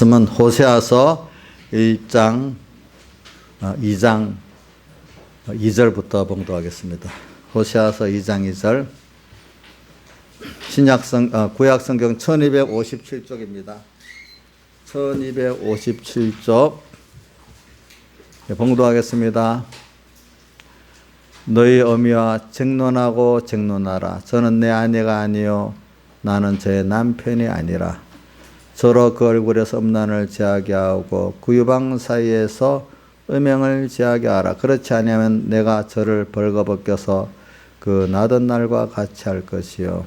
말씀은 호세아서 1장 2장 2절부터 봉독하겠습니다. 호세아서 2장 2절 구약성경 1257쪽입니다. 1257쪽 봉독하겠습니다. 너희 어미와 쟁론하고 쟁론하라. 저는 내 아내가 아니요 나는 저의 남편이 아니라. 서로 그 얼굴에서 음란을 제하게 하고 그 유방 사이에서 음행을 제하게 하라. 그렇지 아니하면 내가 저를 벌거벗겨서 그 나던 날과 같이 할 것이요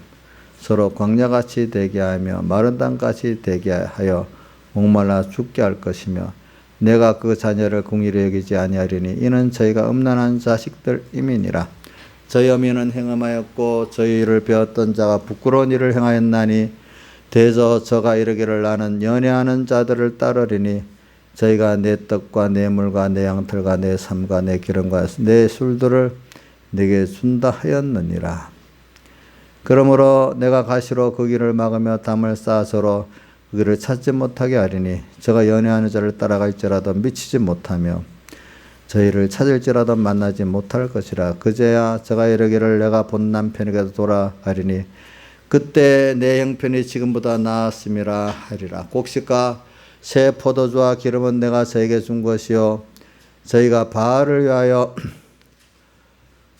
서로 광야같이 되게 하며 마른 땅같이 되게 하여 목말라 죽게 할 것이며 내가 그 자녀를 공의로 여기지 아니하리니 이는 저희가 음란한 자식들임이니라. 저희 어미는 행음하였고 저희를 배웠던 자가 부끄러운 일을 행하였나니 대저 저가 이르기를 나는 연애하는 자들을 따르리니 저희가 내 떡과 내 물과 내 양털과 내 삶과 내 기름과 내 술들을 내게 준다 하였느니라. 그러므로 내가 가시로 그 길을 막으며 담을 쌓아 서로 그 길을 찾지 못하게 하리니 저가 연애하는 자를 따라갈지라도 미치지 못하며 저희를 찾을지라도 만나지 못할 것이라. 그제야 저가 이르기를 내가 본 남편에게도 돌아가리니 그때 내 형편이 지금보다 나았음이라 하리라. 곡식과 새 포도주와 기름은 내가 저에게 준 것이요 저희가 바알을 위하여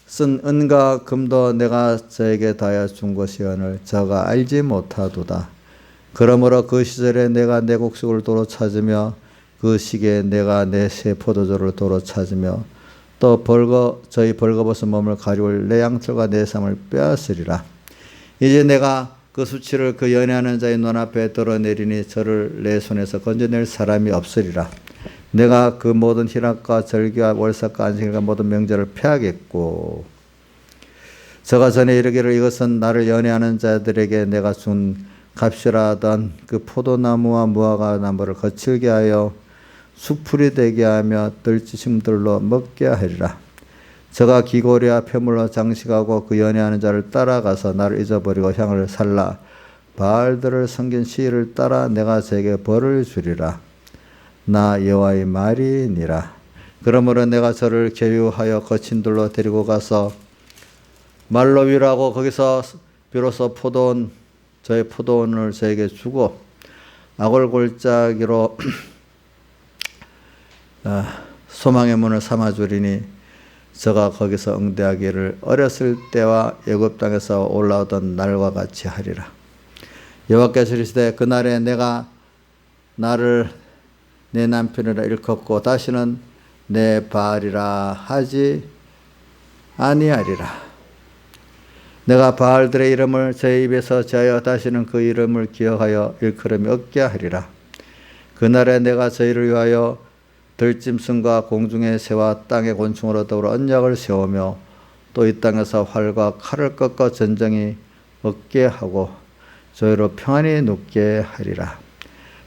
쓴 은과 금도 내가 저에게 다하여 준 것이오늘 저가 알지 못하도다. 그러므로 그 시절에 내가 내 곡식을 도로 찾으며 그 시기에 내가 내 새 포도주를 도로 찾으며 또 저희 벌거벗은 몸을 가리울 내 양털과 내 삶을 빼앗으리라. 이제 내가 그 수치를 그 연애하는 자의 눈앞에 드러내리니 저를 내 손에서 건져낼 사람이 없으리라. 내가 그 모든 희락과 절기와 월삭과 안식일과 모든 명절을 폐하겠고 저가 전에 이르기를 이것은 나를 연애하는 자들에게 내가 준 값이라 하던 그 포도나무와 무화과 나무를 거칠게 하여 수풀이 되게 하며 들짐승들로 먹게 하리라. 저가 기고리와 폐물로 장식하고 그 연애하는 자를 따라가서 나를 잊어버리고 향을 살라 바알들을 섬긴 시일을 따라 내가 저에게 벌을 주리라. 나 여호와의 말이니라. 그러므로 내가 저를 계유하여 거친 들로 데리고 가서 말로 위로하고 거기서 비로소 저의 포도원을 저에게 주고 악을 골짜기로 소망의 문을 삼아주리니 저가 거기서 응대하기를 어렸을 때와 애굽 땅에서 올라오던 날과 같이 하리라. 여호와께서 이르시되 그날에 내가 나를 내 남편이라 일컫고 다시는 내 바알이라 하지 아니하리라. 내가 바알들의 이름을 제 입에서 제하여 다시는 그 이름을 기억하여 일컬음이 없게 하리라. 그날에 내가 저희를 위하여 들짐승과 공중의 새와 땅의 곤충으로 더불어 언약을 세우며 또 이 땅에서 활과 칼을 꺾어 전쟁이 없게 하고 저희로 평안히 눕게 하리라.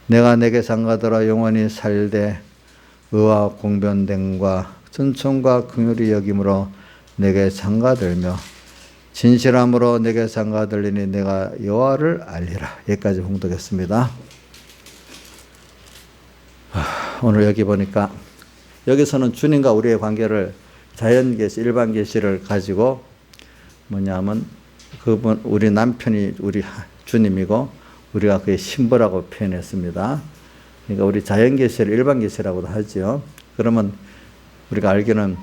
내가 내게 장가들어 영원히 살되 의와 공변됨과 천천과 긍휼히 여김으로 내게 장가들며 진실함으로 내게 장가들리니 내가 여호와를 알리라. 여기까지 봉독했습니다. 오늘 여기 보니까 여기서는 주님과 우리의 관계를 자연계시, 일반계시를 가지고 뭐냐면 그분 우리 남편이 우리 주님이고 우리가 그의 신부라고 표현했습니다. 그러니까 우리 자연계시를 일반계시라고도 하죠. 그러면 우리가 알기는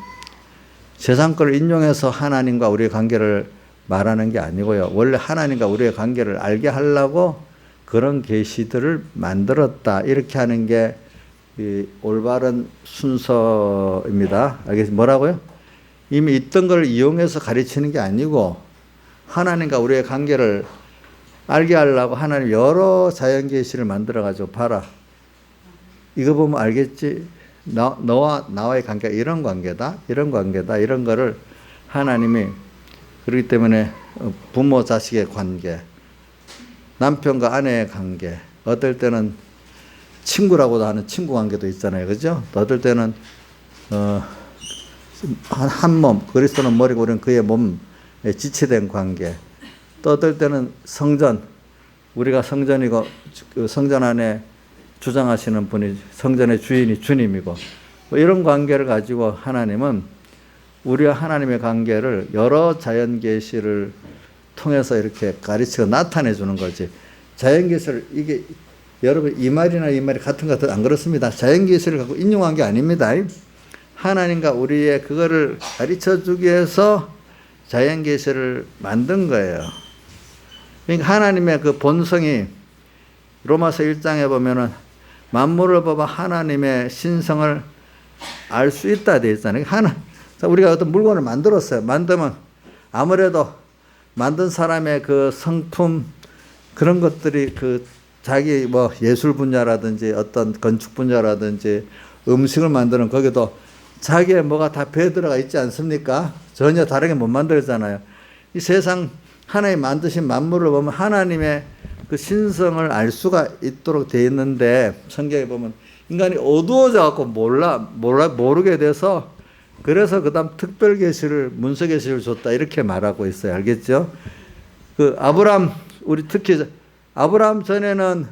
세상 걸 인용해서 하나님과 우리의 관계를 말하는 게 아니고요. 원래 하나님과 우리의 관계를 알게 하려고 그런 계시들을 만들었다. 이렇게 하는 게 이 올바른 순서입니다. 알겠습니까? 뭐라고요? 이미 있던 걸 이용해서 가르치는 게 아니고 하나님과 우리의 관계를 알게 하려고 하나님 여러 자연 계시를 만들어 가지고 봐라. 이거 보면 알겠지? 너와 나와의 관계가 이런 관계다. 이런 관계다. 이런 거를 하나님이 그렇기 때문에 부모 자식의 관계, 남편과 아내의 관계, 어떨 때는 친구라고도 하는 친구 관계도 있잖아요. 그죠? 어떨 때는, 한 몸, 그리스도는 머리고 우리는 그의 몸에 지체된 관계. 또 어떨 때는 성전, 우리가 성전이고 그 성전 안에 주장하시는 분이 성전의 주인이 주님이고 뭐 이런 관계를 가지고 하나님은 우리와 하나님의 관계를 여러 자연 계시를 통해서 이렇게 가르치고 나타내 주는 거지. 자연 계시를 이게 여러분 이 말이나 이 말이 같은 것 안 그렇습니다. 자연 계시를 갖고 인용한 게 아닙니다. 하나님과 우리의 그거를 가르쳐 주기 위해서 자연 계시를 만든 거예요. 그러니까 하나님의 그 본성이 로마서 1장에 보면은 만물을 보면 하나님의 신성을 알 수 있다 되어 있잖아요. 우리가 어떤 물건을 만들었어요. 만들면 아무래도 만든 사람의 그 성품 그런 것들이 그 자기 뭐 예술 분야라든지 어떤 건축 분야라든지 음식을 만드는 거기도 자기의 뭐가 다 배어 들어가 있지 않습니까? 전혀 다르게 못 만들잖아요. 이 세상 하나님 만드신 만물을 보면 하나님의 그 신성을 알 수가 있도록 되어 있는데 성경에 보면 인간이 어두워져 갖고 모르게 돼서 그래서 그다음 특별 계시를 문서 계시를 줬다 이렇게 말하고 있어요. 알겠죠? 그 아브라함 우리 특히 아브라함 전에는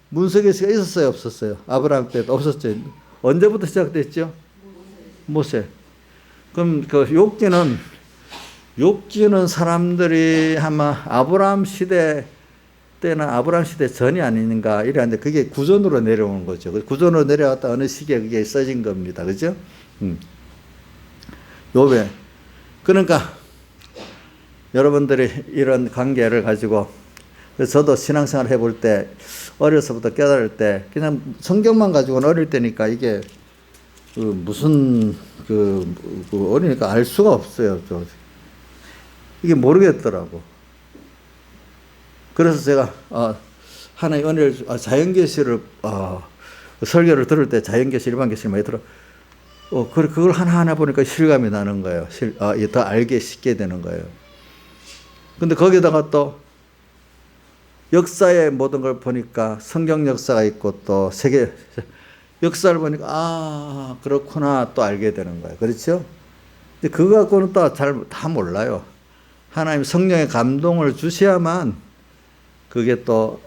문서 계시가 있었어요, 없었어요? 아브라함 때도 없었죠. 언제부터 시작됐죠? 모세. 그럼 그 욥기는 사람들이 아마 아브라함 시대 때는 아브라함 시대 전이 아닌가 이랬는데 그게 구전으로 내려오는 거죠. 구전으로 내려왔다 어느 시기에 그게 써진 겁니다. 그죠? 욥에. 그러니까 여러분들이 이런 관계를 가지고 저도 신앙생활 해볼 때 어려서부터 깨달을 때 그냥 성경만 가지고는 어릴 때니까 이게 무슨 어리니까 알 수가 없어요. 이게 모르겠더라고. 그래서 제가 하나의 은혜를 자연계시를 설교를 들을 때 자연계시 일반계시를 많이 들어. 그걸 하나하나 보니까 실감이 나는 거예요. 더 알게 쉽게 되는 거예요. 근데 거기다가 또 역사의 모든 걸 보니까 성경 역사가 있고 또 세계 역사를 보니까 그렇구나 또 알게 되는 거예요. 그렇죠? 근데 그거 갖고는 또 다 몰라요. 하나님 성령의 감동을 주셔야만 그게 또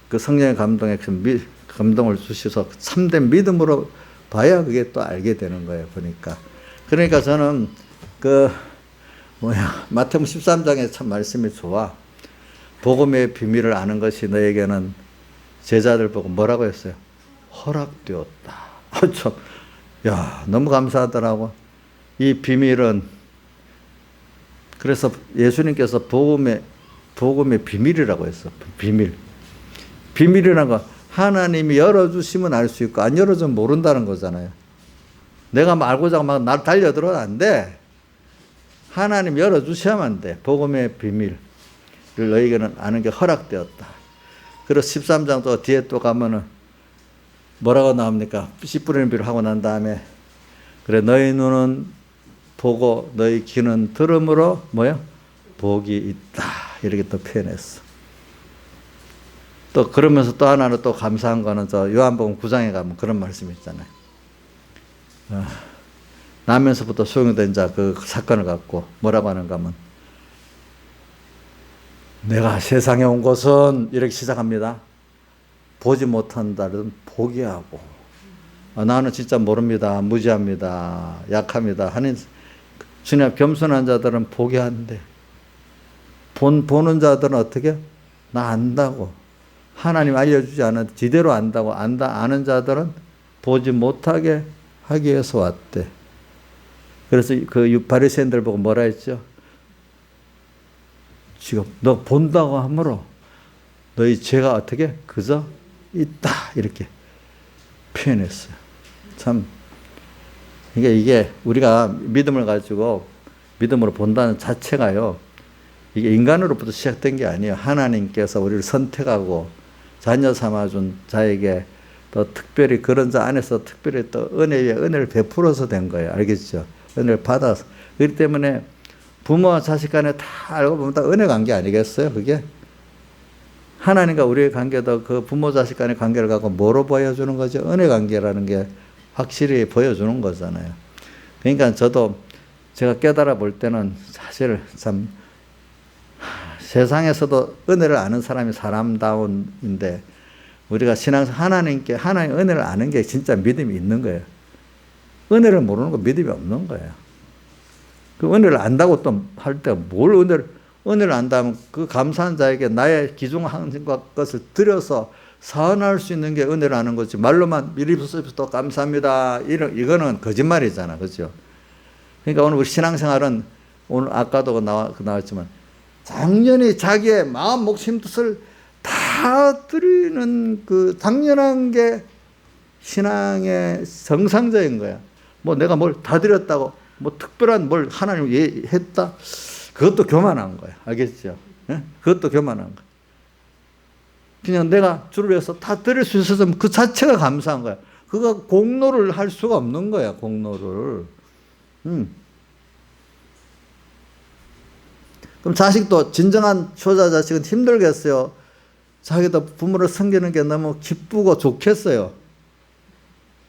그 성령의 감동을 주셔서 참된 믿음으로 봐야 그게 또 알게 되는 거예요. 보니까. 그러니까 저는 마태복음 13장에 참 말씀이 좋아. 복음의 비밀을 아는 것이 너에게는 제자들 보고 뭐라고 했어요? 허락되었다. 참, 너무 감사하더라고. 이 비밀은 그래서 예수님께서 복음의 비밀이라고 했어. 비밀이라는 거 하나님이 열어주시면 알 수 있고 안 열어주면 모른다는 거잖아요. 내가 알고자 하고 막 날 달려들어도 안 돼. 하나님 열어주셔야만 돼. 복음의 비밀을 너희에게는 아는 게 허락되었다. 그리고 13장 또 뒤에 또 가면은 뭐라고 나옵니까? 씨 뿌리는 비를 하고 난 다음에 그래 너희 눈은 보고 너희 귀는 들음으로 복이 있다. 이렇게 또 표현했어. 또 그러면서 또 하나는 또 감사한 거는 저 요한복음 9장에 가면 그런 말씀이 있잖아요. 나면서부터 소용된 자 그 사건을 갖고 뭐라고 하는가 하면 내가 세상에 온 것은 이렇게 시작합니다. 보지 못한다는 포기하고 나는 진짜 모릅니다. 무지합니다. 약합니다. 하는 주님 앞 겸손한 자들은 포기한대. 보는 자들은 어떻게? 나 안다고. 하나님 알려주지 않은 지대로 안다고 아는 자들은 보지 못하게 하기 위해서 왔대. 그래서 그 바리새인들 보고 뭐라 했죠? 지금 너 본다고 하므로 너희 죄가 어떻게? 그저 있다. 이렇게 표현했어요. 참 이게 우리가 믿음을 가지고 믿음으로 본다는 자체가요. 이게 인간으로부터 시작된 게 아니에요. 하나님께서 우리를 선택하고 자녀 삼아준 자에게 또 특별히 그런 자 안에서 특별히 또 은혜 위에 은혜를 베풀어서 된 거예요. 알겠죠? 은혜를 받아서. 그렇기 때문에 부모와 자식 간에 다 알고 보면 다 은혜 관계 아니겠어요? 그게? 하나님과 우리의 관계도 그 부모 자식 간의 관계를 갖고 뭐로 보여주는 거죠? 은혜 관계라는 게 확실히 보여주는 거잖아요. 그러니까 저도 제가 깨달아 볼 때는 사실 참 세상에서도 은혜를 아는 사람이 사람다운인데 우리가 신앙생활 하나님께 하나님의 은혜를 아는 게 진짜 믿음이 있는 거예요. 은혜를 모르는 거 믿음이 없는 거예요. 그 은혜를 안다고 또 할 때 뭘 은혜를 안다면 그 감사한 자에게 나의 기중한 것을 드려서 사언할 수 있는 게 은혜를 아는 거지. 말로만 미리부터 감사합니다. 이거는 거짓말이잖아. 그죠? 그러니까 오늘 우리 신앙생활은 오늘 아까도 나왔지만 당연히 자기의 마음, 목숨, 뜻을 다 드리는 그 당연한 게 신앙의 정상적인 거야. 뭐 내가 뭘 다 드렸다고 뭐 특별한 뭘 하나님 했다? 그것도 교만한 거야. 알겠죠? 예? 그것도 교만한 거야. 그냥 내가 주를 위해서 다 드릴 수 있어서 그 자체가 감사한 거야. 그거 공로를 할 수가 없는 거야. 공로를. 그럼 자식도 진정한 효자 자식은 힘들겠어요. 자기도 부모를 섬기는 게 너무 기쁘고 좋겠어요.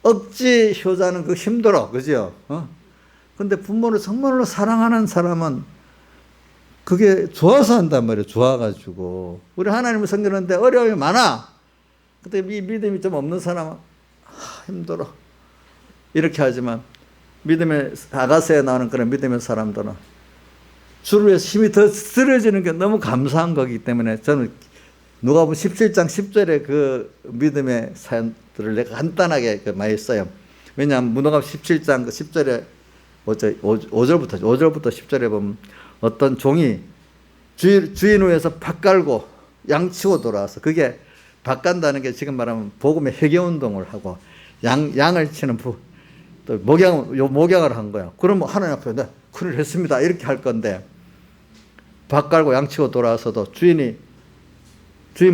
억지 효자는 그 힘들어. 그죠? 근데 부모를 정말로 사랑하는 사람은 그게 좋아서 한단 말이에요. 좋아가지고. 우리 하나님을 섬기는데 어려움이 많아. 근데 이 믿음이 좀 없는 사람은 힘들어. 이렇게 하지만 믿음의 아가서에 나오는 그런 믿음의 사람들은 주를 위해서 힘이 더 쓰러지는 게 너무 감사한 거기 때문에 저는 누가복음 17장 10절에 그 믿음의 사연들을 내가 간단하게 많이 써요. 왜냐하면 누가복음 17장 10절에 5절부터 10절에 보면 어떤 종이 주인 위에서 밥 깔고 양치고 돌아와서, 그게 밥 간다는 게 지금 말하면 복음의 회개운동을 하고 양을 치는 또 목양을 한 거야. 그러면 하나님 앞에 네, 큰일 했습니다 이렇게 할 건데, 밥 깔고 양치고 돌아와서도 주인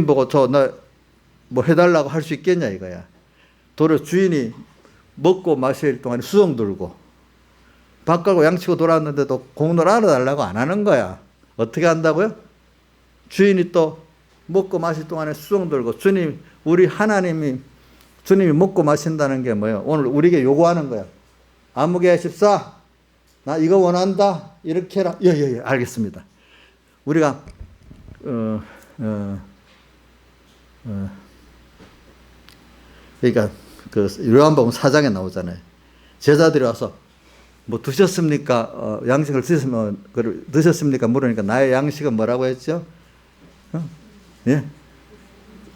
보고 저 너 뭐 해달라고 할 수 있겠냐 이거야. 도리어 주인이 먹고 마실 동안에 수종 들고 밥 깔고 양치고 돌아왔는데도 공로를 알아달라고 안 하는 거야. 어떻게 한다고요? 주인이 또 먹고 마실 동안에 수종 들고 주님이 먹고 마신다는 게 뭐예요? 오늘 우리에게 요구하는 거야. 아무개 14 나 이거 원한다 이렇게 해라. 예 알겠습니다. 우리가 그러니까 그 요한복음 4장에 나오잖아요. 제자들이 와서 뭐 드셨습니까? 양식을 드셨습니까? 물으니까 나의 양식은 뭐라고 했죠? 예?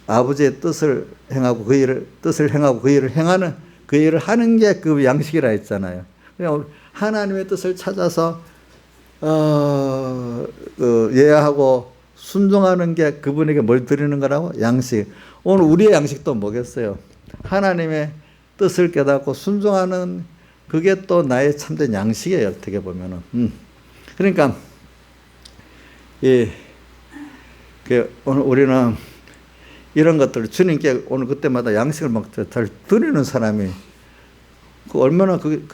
아버지의 뜻을 행하고 그 일을 행하는 그 일을 하는 게 그 양식이라 했잖아요. 그냥 하나님의 뜻을 찾아서 예하고 순종하는 게 그분에게 뭘 드리는 거라고? 양식. 오늘 우리의 양식도 뭐겠어요? 하나님의 뜻을 깨닫고 순종하는 그게 또 나의 참된 양식이에요. 어떻게 보면은. 그러니까 오늘 우리는 이런 것들을 주님께 오늘 그때마다 양식을 막 잘 드리는 사람이 얼마나 누가복음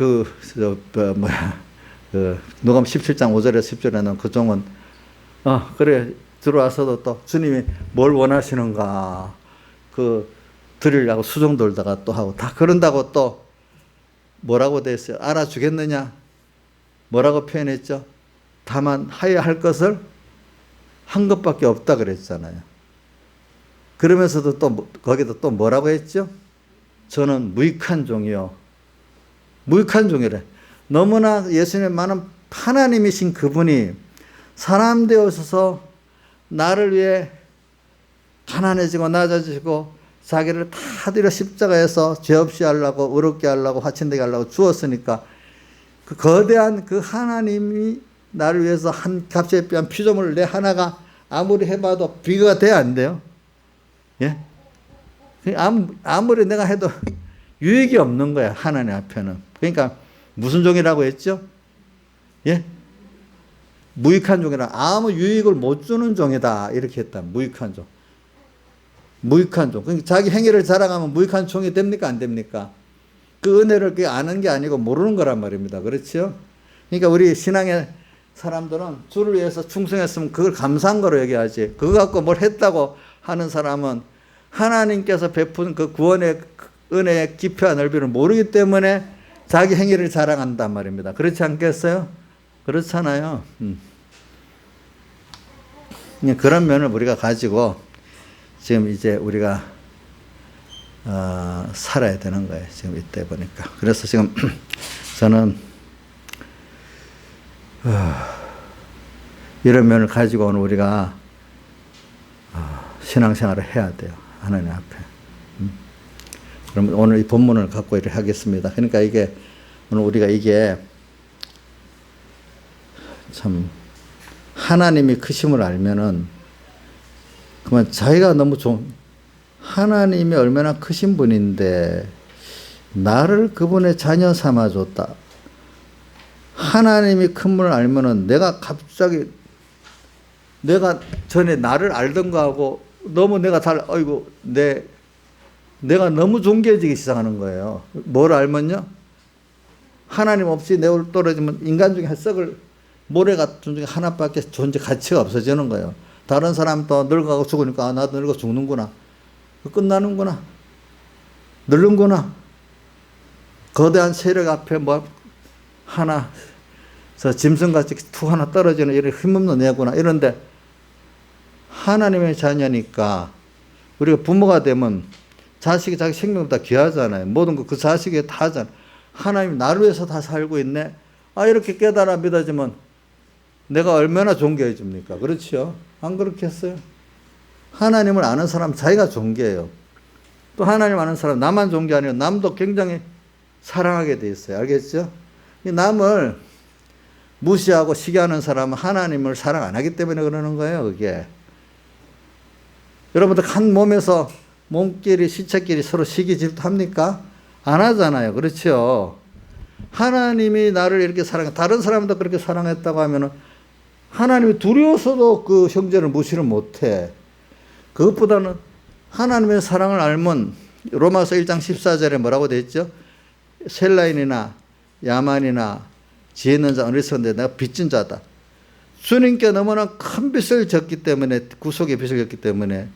17장 5절에서 10절에는 그 종은 그래 들어와서도 또 주님이 뭘 원하시는가 드리려고 수종 돌다가 또 하고 다 그런다고 또 뭐라고 돼 있어요? 알아주겠느냐? 뭐라고 표현했죠? 다만 하여야 할 것을 한 것밖에 없다 그랬잖아요. 그러면서도 또 거기다 또 뭐라고 했죠? 저는 무익한 종이요. 무익한 종이래. 너무나 예수님의 많은 하나님이신 그분이 사람 되어서 나를 위해 가난해지고 낮아지고 자기를 다 들여 십자가에서 죄 없이 하려고 의롭게 하려고 화친되게 하려고 주었으니까 그 거대한 그 하나님이 나를 위해서 한 값에 비한 피조물 내 하나가 아무리 해봐도 비교가 돼야 안 돼요? 예? 아무리 내가 해도 유익이 없는 거야, 하나님 앞에는. 그러니까 무슨 종이라고 했죠? 예? 무익한 종이라. 아무 유익을 못 주는 종이다 이렇게 했다. 무익한 종. 무익한 종. 그러니까 자기 행위를 자랑하면 무익한 종이 됩니까? 안 됩니까? 그 은혜를 아는 게 아니고 모르는 거란 말입니다. 그렇죠? 그러니까 우리 신앙의 사람들은 주를 위해서 충성했으면 그걸 감사한 거로 여겨야지. 그거 갖고 뭘 했다고 하는 사람은 하나님께서 베푼 그 구원의 은혜의 깊이와 넓이를 모르기 때문에 자기 행위를 자랑한단 말입니다. 그렇지 않겠어요? 그렇잖아요. 그런 면을 우리가 가지고 지금 이제 우리가 살아야 되는 거예요. 지금 이때 보니까. 그래서 지금 저는 이런 면을 가지고 오늘 우리가 신앙생활을 해야 돼요. 하나님 앞에. 그럼 오늘 이 본문을 갖고 이렇게 하겠습니다. 그러니까 이게 오늘 우리가 이게 참 하나님이 크심을 알면은 그만 자기가 너무 하나님이 얼마나 크신 분인데 나를 그분의 자녀 삼아줬다. 하나님이 큰 분을 알면은 내가 갑자기 내가 전에 나를 알던 거하고 너무 내가 아이고 내가 너무 존귀해지기 시작하는 거예요. 뭘 알면요? 하나님 없이 내가 떨어지면 인간 중에 썩을 모래 같은 중에 하나밖에 존재 가치가 없어지는 거예요. 다른 사람도 늙어가고 죽으니까 나도 늙어 죽는구나. 끝나는구나. 늙는구나. 거대한 세력 앞에 하나 짐승같이 툭 하나 떨어지는 이런 힘없는 애구나. 이런데 하나님의 자녀니까 우리가 부모가 되면 자식이 자기 생명보다 귀하잖아요. 모든 거 그 자식에 다 하잖아요. 하나님 나를 위해서 다 살고 있네. 이렇게 깨달아 믿어지면 내가 얼마나 존귀해 줍니까? 그렇죠? 안 그렇겠어요? 하나님을 아는 사람 자기가 존귀해요. 또 하나님 아는 사람 나만 존귀 아니고 남도 굉장히 사랑하게 돼 있어요. 알겠죠? 남을 무시하고 시기하는 사람은 하나님을 사랑 안 하기 때문에 그러는 거예요. 그게. 여러분들 한 몸에서 몸끼리 시체끼리 서로 시기 질투합니까? 안 하잖아요. 그렇죠? 하나님이 나를 이렇게 사랑해 다른 사람도 그렇게 사랑했다고 하면은 하나님이 두려워서도 그 형제를 무시를 못해. 그것보다는 하나님의 사랑을 알면 로마서 1장 14절에 뭐라고 되어 있죠? 셀라인이나 야만이나 지혜 있는 자 어리석은데 내가 빚진 자다. 주님께 너무나 큰 빚을 졌기 때문에 구속의 빚을 졌기 때문에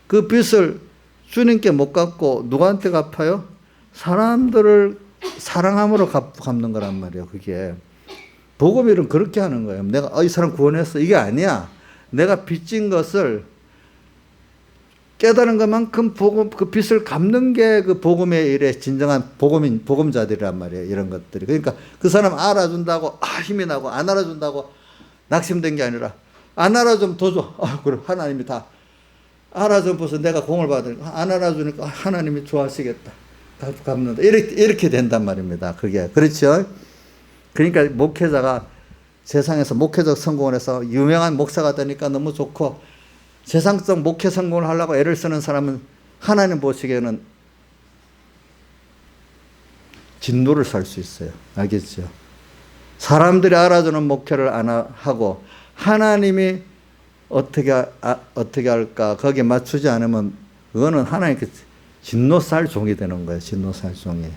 그 빚을 주님께 못 갚고 누구한테 갚아요? 사람들을 사랑함으로 갚는 거란 말이에요. 그게 복음일은 그렇게 하는 거예요. 내가 이 사람 구원했어 이게 아니야. 내가 빚진 것을 깨달은 것만큼 복음 그 빚을 갚는 게 그 복음의 일의 진정한 복음자들이란 말이에요. 이런 것들이. 그러니까 그 사람 알아준다고 힘이 나고 안 알아준다고 낙심된 게 아니라 안 알아주면 더 줘. 그럼 하나님이 다 알아주면 벌써 내가 공을 받으니까 안 알아주니까 하나님이 좋아하시겠다. 갚는다. 이렇게 된단 말입니다. 그게. 그렇죠? 그러니까 목회자가 세상에서 목회적 성공을 해서 유명한 목사가 되니까 너무 좋고 세상적 목회 성공을 하려고 애를 쓰는 사람은 하나님 보시기에는 진노를 살 수 있어요. 알겠죠? 사람들이 알아주는 목회를 안 하고 하나님이 어떻게 할까 거기에 맞추지 않으면 그거는 하나님께 진노 살 종이 되는 거예요. 진노 살 종이.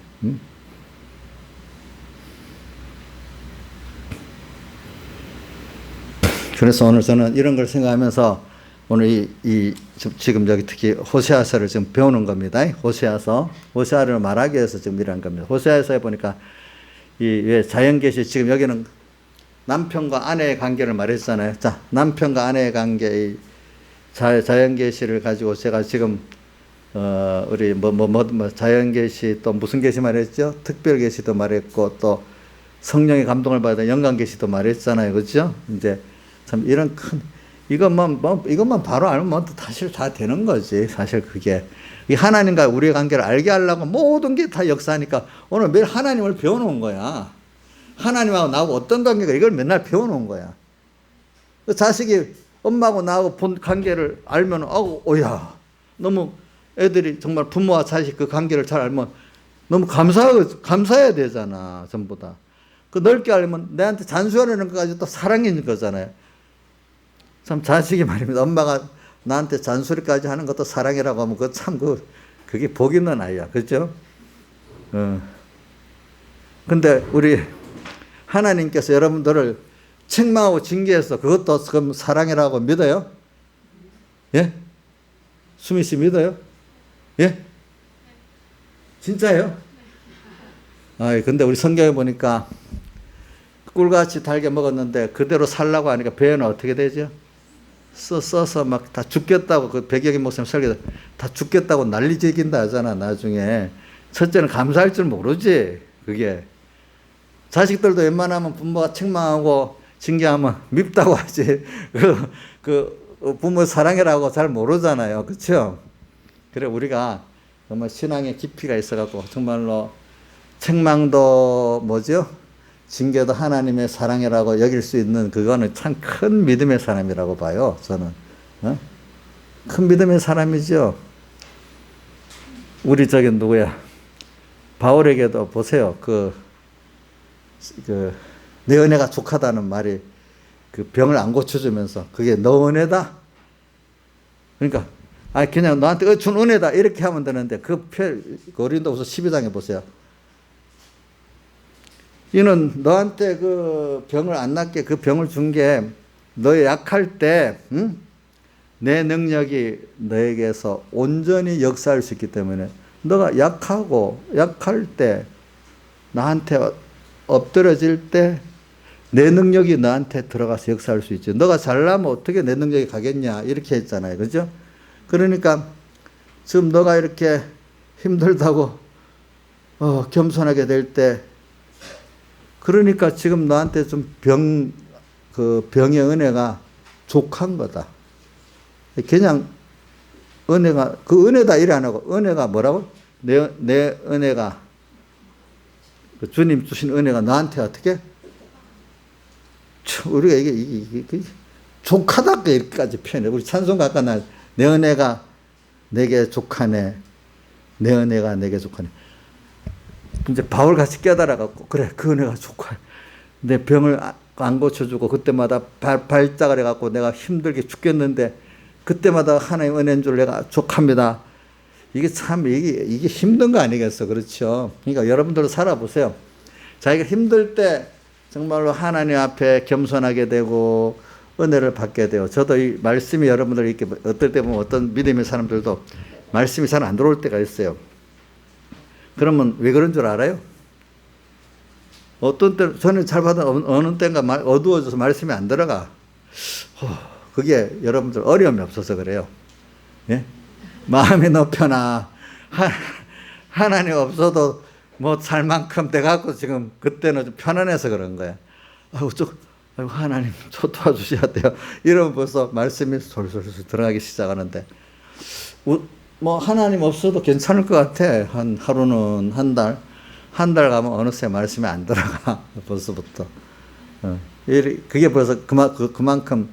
그래서 오늘 저는 이런 걸 생각하면서 오늘 지금 여기 특히 호세아서를 지금 배우는 겁니다. 호세아를 말하기 위해서 지금 일한 겁니다. 호세아서에 보니까 왜 자연계시 지금 여기는 남편과 아내의 관계를 말했잖아요. 자, 남편과 아내의 관계 자연계시를 가지고 제가 지금 우리 자연계시 또 무슨 계시 말했죠? 특별계시도 말했고 또 성령의 감동을 받은 영광계시도 말했잖아요. 그렇죠? 이제 참 이런 큰 이것만 바로 알면 사실 다 되는 거지. 사실 그게 이 하나님과 우리의 관계를 알게 하려고 모든 게 다 역사하니까 오늘 매일 하나님을 배워놓은 거야. 하나님하고 나하고 어떤 관계가 이걸 맨날 배워놓은 거야. 자식이 엄마하고 나하고 본 관계를 알면 오야 너무 애들이 정말 부모와 자식 그 관계를 잘 알면 너무 감사해야 되잖아. 전부 다. 그 넓게 알면 내한테 잔소리하는 것까지 또 사랑인 거잖아요. 참 자식이 말입니다. 엄마가 나한테 잔소리까지 하는 것도 사랑이라고 하면 그게 복 있는 아이야. 그렇죠? 근데 우리 하나님께서 여러분들을 책망하고 징계해서 그것도 그럼 사랑이라고 믿어요? 예? 수미 씨 믿어요? 예? 진짜요? 근데 우리 성경에 보니까 꿀같이 달게 먹었는데 그대로 살라고 하니까 배는 어떻게 되죠? 써서 막 다 죽겠다고 그 백여기 목사님 설교 다 죽겠다고 난리 제긴다 하잖아. 나중에 첫째는 감사할 줄 모르지. 그게 자식들도 웬만하면 부모가 책망하고 징계하면 밉다고 하지. 그 부모 사랑해라고 잘 모르잖아요. 그렇죠? 그래 우리가 정말 신앙의 깊이가 있어갖고 정말로 책망도 뭐죠? 징계도 하나님의 사랑이라고 여길 수 있는 그거는 참 큰 믿음의 사람이라고 봐요. 저는 큰 믿음의 사람이죠. 우리 저기 누구야? 바울에게도 보세요. 내 은혜가 족하다는 말이 그 병을 안 고쳐주면서 그게 너 은혜다. 그러니까 그냥 너한테 준 은혜다 이렇게 하면 되는데 고린도후서 12장에 보세요. 이는 너한테 그 병을 안 낫게 그 병을 준 게 너의 약할 때, 내 능력이 너에게서 온전히 역사할 수 있기 때문에 너가 약할 때 나한테 엎드러질 때 내 능력이 너한테 들어가서 역사할 수 있지. 너가 잘나면 어떻게 내 능력이 가겠냐 이렇게 했잖아요. 그죠? 그러니까 지금 너가 이렇게 힘들다고 겸손하게 될 때 그러니까 지금 너한테 좀 병의 은혜가 족한 거다. 그냥 은혜가, 그 은혜다 이래 안 하고, 은혜가 뭐라고? 내 은혜가, 그 주님 주신 은혜가 나한테 어떻게? 우리가 이게 족하다, 이렇게까지 표현해. 우리 찬송가 아까 내 은혜가 내게 족하네. 내 은혜가 내게 족하네. 이제 바울같이 깨달아갖고 그래 그 은혜가 좋고 내 병을 안 고쳐주고 그때마다 발작을 해갖고 내가 힘들게 죽겠는데 그때마다 하나님 은혜인 줄 내가 족합니다. 이게 참 이게 힘든 거 아니겠어. 그렇죠. 그러니까 여러분들도 살아보세요. 자기가 힘들 때 정말로 하나님 앞에 겸손하게 되고 은혜를 받게 돼요. 저도 이 말씀이 여러분들 이렇게 어떨 때 보면 어떤 믿음의 사람들도 말씀이 잘 안 들어올 때가 있어요. 그러면 왜 그런 줄 알아요? 어떤 때, 저는 잘 받은 어느 때인가 어두워져서 말씀이 안 들어가. 그게 여러분들 어려움이 없어서 그래요. 예? 마음이 높여나, 하나님 없어도 뭐 살 만큼 돼갖고 지금 그때는 좀 편안해서 그런 거야. 하나님 도와주셔야 돼요. 이러면 벌써 말씀이 솔솔솔 들어가기 시작하는데, 뭐 하나님 없어도 괜찮을 것 같아. 하루는 한 달 가면 어느새 말씀이 안 들어가. 벌써부터. 그게 벌써 그만큼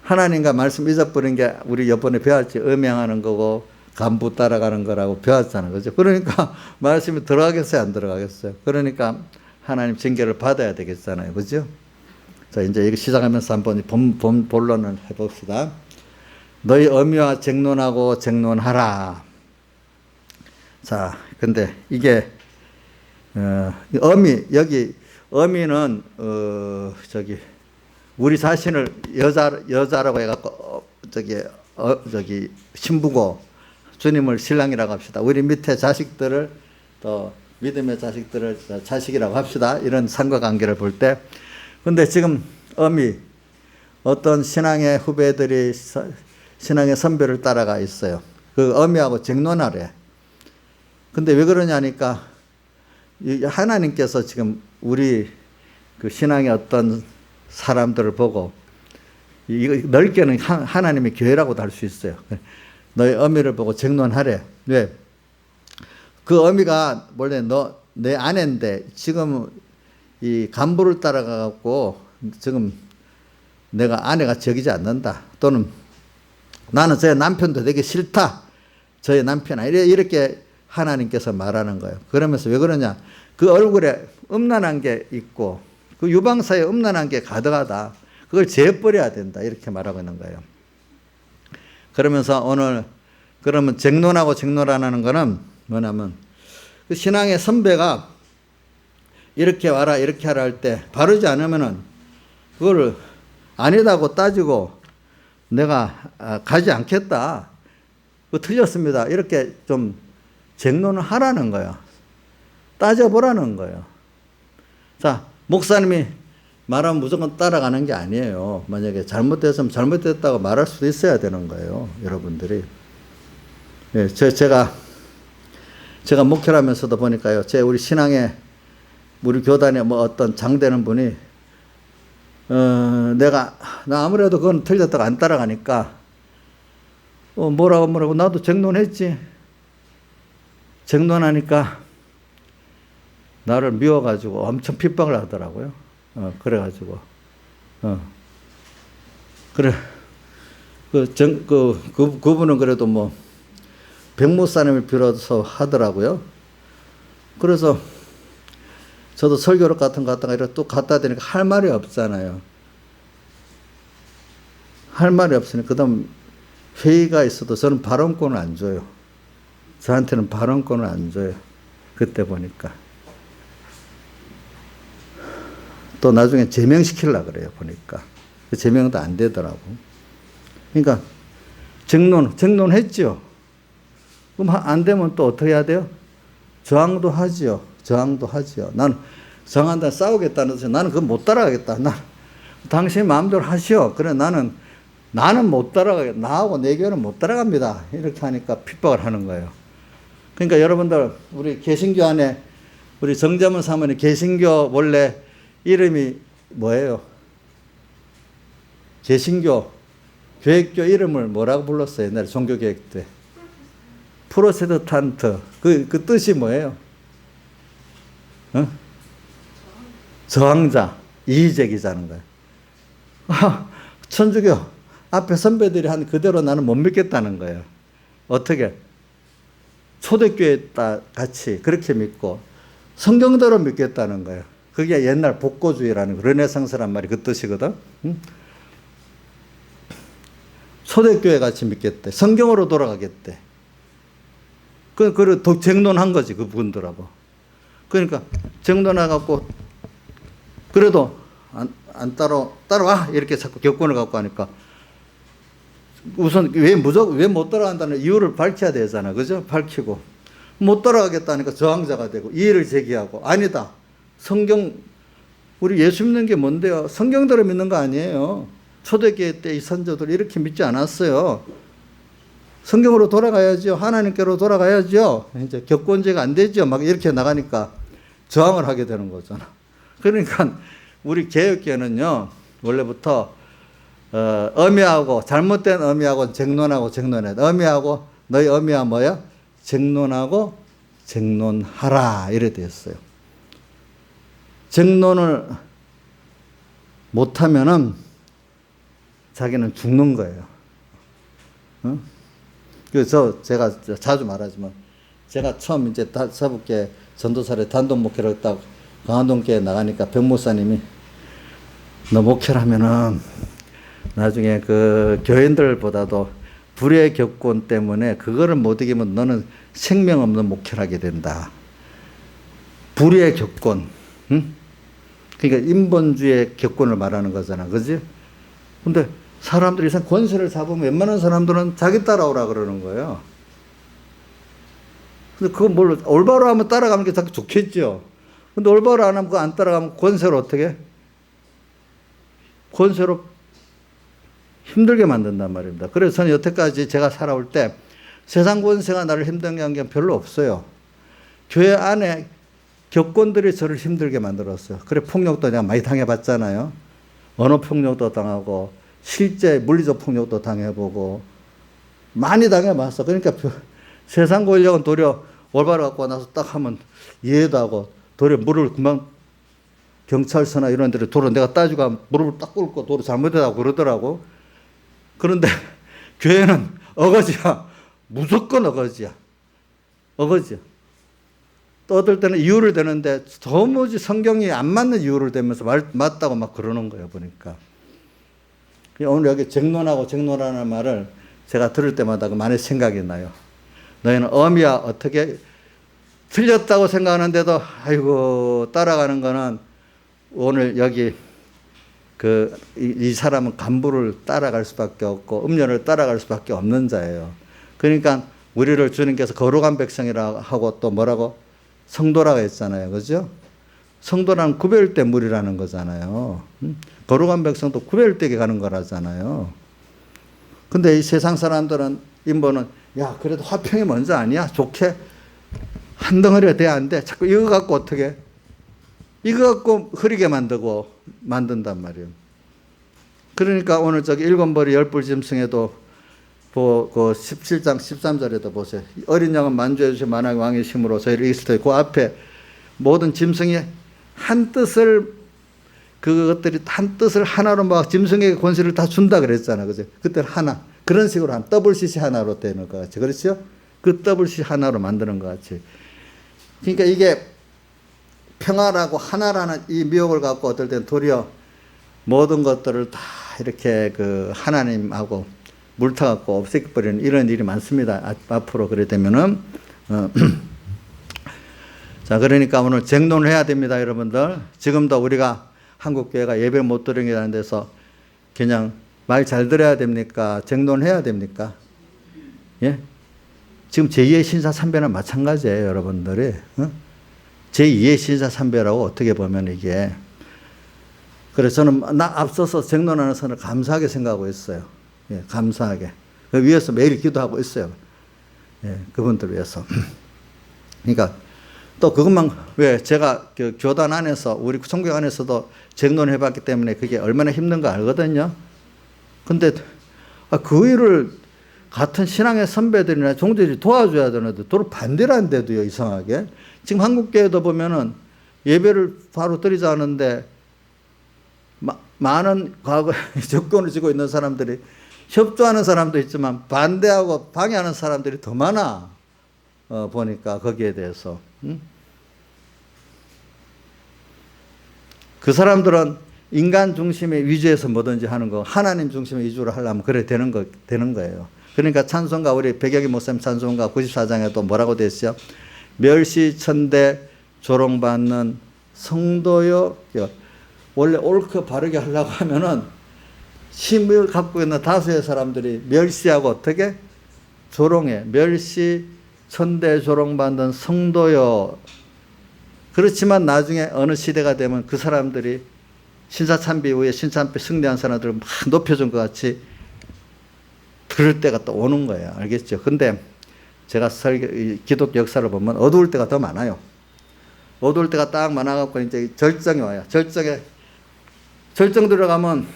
하나님과 말씀 잊어버린 게 우리 이번에 배웠지. 음행하는 거고 간부 따라가는 거라고 배웠잖아요. 그죠? 그러니까 말씀이 들어가겠어요? 안 들어가겠어요? 그러니까 하나님 징계를 받아야 되겠잖아요. 그죠? 자, 이제 이거 시작하면서 한번 본론을 해봅시다. 너희 어미와 쟁론하고 쟁론하라. 자, 근데 이게 여기 어미는 우리 자신을 여자라고 해갖고 신부고 주님을 신랑이라고 합시다. 우리 밑에 자식들을 또 믿음의 자식들을 자식이라고 합시다. 이런 상관관계를 볼 때, 근데 지금 어떤 신앙의 후배들이 신앙의 선배를 따라가 있어요. 그 어미하고 쟁론하래. 근데 왜 그러냐니까 하나님께서 지금 우리 그 신앙의 어떤 사람들을 보고 이거 넓게는 하나님의 교회라고도 할 수 있어요. 너의 어미를 보고 쟁론하래. 왜? 그 어미가 원래 내 아내인데 지금 이 간부를 따라가 갖고 지금 내가 아내가 적이지 않는다. 또는 나는 저의 남편도 되게 싫다. 저의 남편아. 이렇게 하나님께서 말하는 거예요. 그러면서 왜 그러냐. 그 얼굴에 음란한 게 있고 그 유방사에 음란한 게 가득하다. 그걸 제어버려야 된다. 이렇게 말하고 있는 거예요. 그러면서 오늘 그러면 쟁론하고 쟁론하는 거는 뭐냐면 그 신앙의 선배가 이렇게 와라 이렇게 하라 할 때 바르지 않으면은 그거를 아니다고 따지고 내가 가지 않겠다. 그거 틀렸습니다. 이렇게 좀 쟁론을 하라는 거예요. 따져보라는 거예요. 자, 목사님이 말하면 무조건 따라가는 게 아니에요. 만약에 잘못됐으면 잘못됐다고 말할 수도 있어야 되는 거예요. 여러분들이. 예, 제가 목회를 하면서도 보니까요. 우리 신앙에, 우리 교단에 뭐 어떤 장되는 분이, 나 아무래도 그건 틀렸다고 안 따라가니까, 뭐라고 나도 정론했지. 정론하니까 나를 미워가지고 엄청 핍박을 하더라고요. 그래가지고, 그래. 그분은 그래도 뭐, 백모사님을 빌어서 하더라고요. 그래서 저도 설교를 같은 거 갖다가 이렇게 또 갖다 대니까 할 말이 없잖아요. 할 말이 없으니, 그 다음 회의가 있어도 저는 발언권을 안 줘요. 저한테는 발언권을 안 줘요. 그때 보니까. 또 나중에 제명시키려고 그래요, 보니까. 제명도 안 되더라고. 그러니까, 정론했죠. 그럼 안 되면 또 어떻게 해야 돼요? 저항도 하지요. 나는 저항한다, 싸우겠다는 뜻이 나는 그거 못 따라가겠다. 당신 마음대로 하시오. 그래, 나는 못 따라가겠다. 나하고 내 교회는 못 따라갑니다. 이렇게 하니까 핍박을 하는 거예요. 그러니까 여러분들, 우리 개신교 안에, 우리 정자문 사모님 개신교 원래 이름이 뭐예요? 개신교, 교회교 이름을 뭐라고 불렀어요? 옛날에 종교개혁 때. 프로테스탄트. 그 뜻이 뭐예요? 저항자, 이의제기자는 거예요. 천주교 앞에 선배들이 한 그대로 나는 못 믿겠다는 거예요. 어떻게? 초대교회 같이 그렇게 믿고 성경대로 믿겠다는 거예요. 그게 옛날 복고주의라는 르네상스란 말이 그 뜻이거든. 초대교회 같이 믿겠대. 성경으로 돌아가겠대. 그걸 정론한 거지, 그분들하고. 그러니까 정론해갖고 그래도 안 따라와 이렇게 자꾸 격권을 갖고 하니까 우선 왜 못 따라간다는 이유를 밝혀야 되잖아, 그죠? 밝히고 못 따라가겠다니까 저항자가 되고 이의를 제기하고 아니다. 성경 우리 예수 믿는 게 뭔데요? 성경대로 믿는 거 아니에요. 초대교회 때 이 선조들 이렇게 믿지 않았어요. 성경으로 돌아가야죠. 하나님께로 돌아가야죠. 이제 격권제가 안 되죠. 막 이렇게 나가니까 저항을 하게 되는 거잖아. 그러니까 우리 개혁교회는요, 원래부터 엄의하고 잘못된 엄의하고 정론하고 정론해. 엄의하고 너희 엄의가 뭐야? 정론하고 정론하라 이래 되었어요. 정론을 못하면은 자기는 죽는 거예요. 그래서 제가 자주 말하지만 제가 처음 이제 사북계 전도사를 단독 목회를 딱 강화동교회 나가니까 백목사님이 너 목회를 하면은 나중에 그 교인들보다도 불의 격권 때문에 그거를 못 이기면 너는 생명 없는 목회를 하게 된다. 불의 격권. 응? 그러니까 인본주의 격권을 말하는 거잖아. 그지? 근데 사람들이 이상 권세를 잡으면 웬만한 사람들은 자기 따라오라 그러는 거예요. 근데 그거 뭘 올바로 하면 따라가는 게 자꾸 좋겠죠. 근데 올바로 안 하면 그거 안 따라가면 권세로 어떻게? 권세로 힘들게 만든단 말입니다. 그래서 저는 여태까지 제가 살아올 때 세상 권세가 나를 힘들게 한 게 별로 없어요. 교회 안에 격권들이 저를 힘들게 만들었어요. 그래 폭력도 내가 많이 당해봤잖아요. 언어 폭력도 당하고 실제 물리적 폭력도 당해보고 많이 당해봤어. 그러니까 세상 권력은 도리어 올바로 갖고 나서 딱 하면 이해도 하고 도리어 물을 금방 경찰서나 이런 데를 도로 내가 따지고 하면 무릎을 딱 꿇고 도로 잘못했다고 그러더라고. 그런데 교회는 어거지야. 무조건 어거지야. 어거지야. 또 어떨 때는 이유를 대는데 도무지 성경이 안 맞는 이유를 대면서 맞다고 막 그러는 거예요, 보니까. 오늘 여기 정론하고 정론하는 말을 제가 들을 때마다 많이 생각이 나요. 너희는 어미야 어떻게 틀렸다고 생각하는데도 아이고 따라가는 거는 오늘 여기 이 사람은 간부를 따라갈 수밖에 없고 음료를 따라갈 수밖에 없는 자예요. 그러니까 우리를 주님께서 거룩한 백성이라 하고 또 뭐라고? 성도라고 했잖아요. 그죠? 성도란 구별된 물이라는 거잖아요. 거룩한 백성도 구별되게 가는 거라잖아요. 근데 이 세상 사람들은 인보는 야 그래도 화평이 먼저 아니야? 좋게 한 덩어리가 돼야 안 돼. 자꾸 이거 갖고 어떻게 이거 갖고 흐리게 만든단 말이에요. 그러니까 오늘 저기 일곱 벌이 열불 짐승에도 그 17장 13절에도 보세요. 어린 양은 만주해 주신 만왕의 왕의 힘으로 저희를 이기시되 그 앞에 모든 짐승이 한 뜻을 그것들이 한 뜻을 하나로 막 짐승에게 권세를 다 준다 그랬잖아. 그죠? 그때 하나. 그런 식으로 한 WCC 하나로 되는 것 같이. 그렇죠? 그 WCC 하나로 만드는 것 같이. 그러니까 이게 평화라고 하나라는 이 미혹을 갖고 어떨 땐 도리어 모든 것들을 다 이렇게 그 하나님하고 물타갖고 없애버리는 이런 일이 많습니다. 앞으로 그래 되면은. 자, 그러니까 오늘 쟁론을 해야 됩니다, 여러분들. 지금도 우리가 한국교회가 예배 못 드리는 데서 그냥 말 잘 들어야 됩니까? 쟁론해야 됩니까? 예? 지금 제2의 신사참배는 마찬가지예요, 여러분들이. 제2의 신사참배라고 어떻게 보면 이게. 그래서 저는 앞서서 쟁론하는 선을 감사하게 생각하고 있어요. 예, 감사하게. 그 위해서 매일 기도하고 있어요. 예, 그분들 위해서. 그러니까 또 그것만 왜 제가 그 교단 안에서 우리 총교 안에서도 쟁론을 해봤기 때문에 그게 얼마나 힘든 거 알거든요. 근데 그 일을 같은 신앙의 선배들이나 종들이 도와줘야 되는데 도로 반대를 한대도요, 이상하게. 지금 한국교회도 보면은 예배를 바로 드리자 하는데 많은 과거에 접근을 쥐고 있는 사람들이 협조하는 사람도 있지만 반대하고 방해하는 사람들이 더 많아. 보니까 거기에 대해서. 그 사람들은 인간 중심의 위주에서 뭐든지 하는 거, 하나님 중심의 위주로 하려면 그래 되는 거예요. 그러니까 찬송가, 우리 백여기 목사님 찬송가 94장에도 뭐라고 됐어요? 멸시천대 조롱받는 성도요. 원래 옳고 바르게 하려고 하면은 힘을 갖고 있는 다수의 사람들이 멸시하고 어떻게? 조롱해. 멸시천대 조롱받는 성도요. 그렇지만 나중에 어느 시대가 되면 그 사람들이 신사참배 후에 신사참배 승리한 사람들을 막 높여준 것 같이 그럴 때가 또 오는 거예요. 알겠죠? 근데 제가 기독 역사를 보면 어두울 때가 더 많아요. 어두울 때가 딱 많아갖고 이제 절정이 와요. 절정 들어가면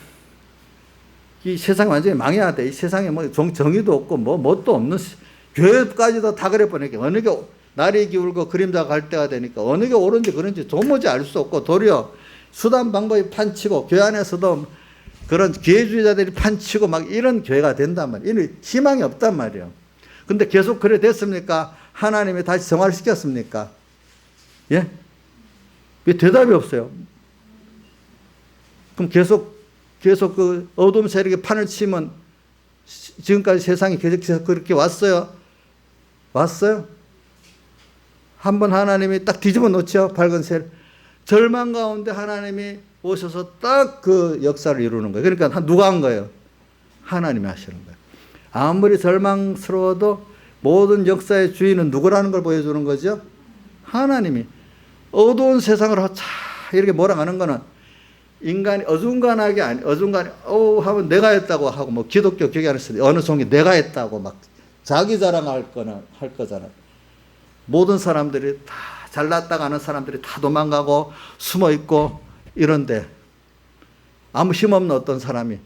이 세상이 완전히 망해야 돼. 이 세상에 뭐 정의도 없고 뭣도 없는 교회까지도 다 그래 보니까 어느 게 날이 기울고 그림자가 갈 때가 되니까 어느 게 옳은지 그런지 도무지 알 수 없고 도리어 수단 방법이 판치고 교회 안에서도 그런 기회주의자들이 판치고 막 이런 교회가 된단 말이에요. 이런 희망이 없단 말이에요. 근데 계속 그래 됐습니까? 하나님이 다시 정화시켰습니까? 예? 왜 대답이 없어요? 그럼 계속 그 어둠 세력이 판을 치면 지금까지 세상이 계속 그렇게 왔어요? 한번 하나님이 딱 뒤집어 놓죠. 밝은 셀. 절망 가운데 하나님이 오셔서 딱 그 역사를 이루는 거예요. 그러니까 누가 한 거예요? 하나님이 하시는 거예요. 아무리 절망스러워도 모든 역사의 주인은 누구라는 걸 보여주는 거죠? 하나님이. 어두운 세상을 이렇게 몰아가는 거는 인간이 어중간하게 하면 내가 했다고 하고 뭐 기독교 교회 안에서 어느 종이 내가 했다고 막 자기 자랑할 거잖아요. 모든 사람들이 다 잘났다가 하는 사람들이 다 도망가고 숨어 있고 이런데 아무 힘없는 어떤 사람이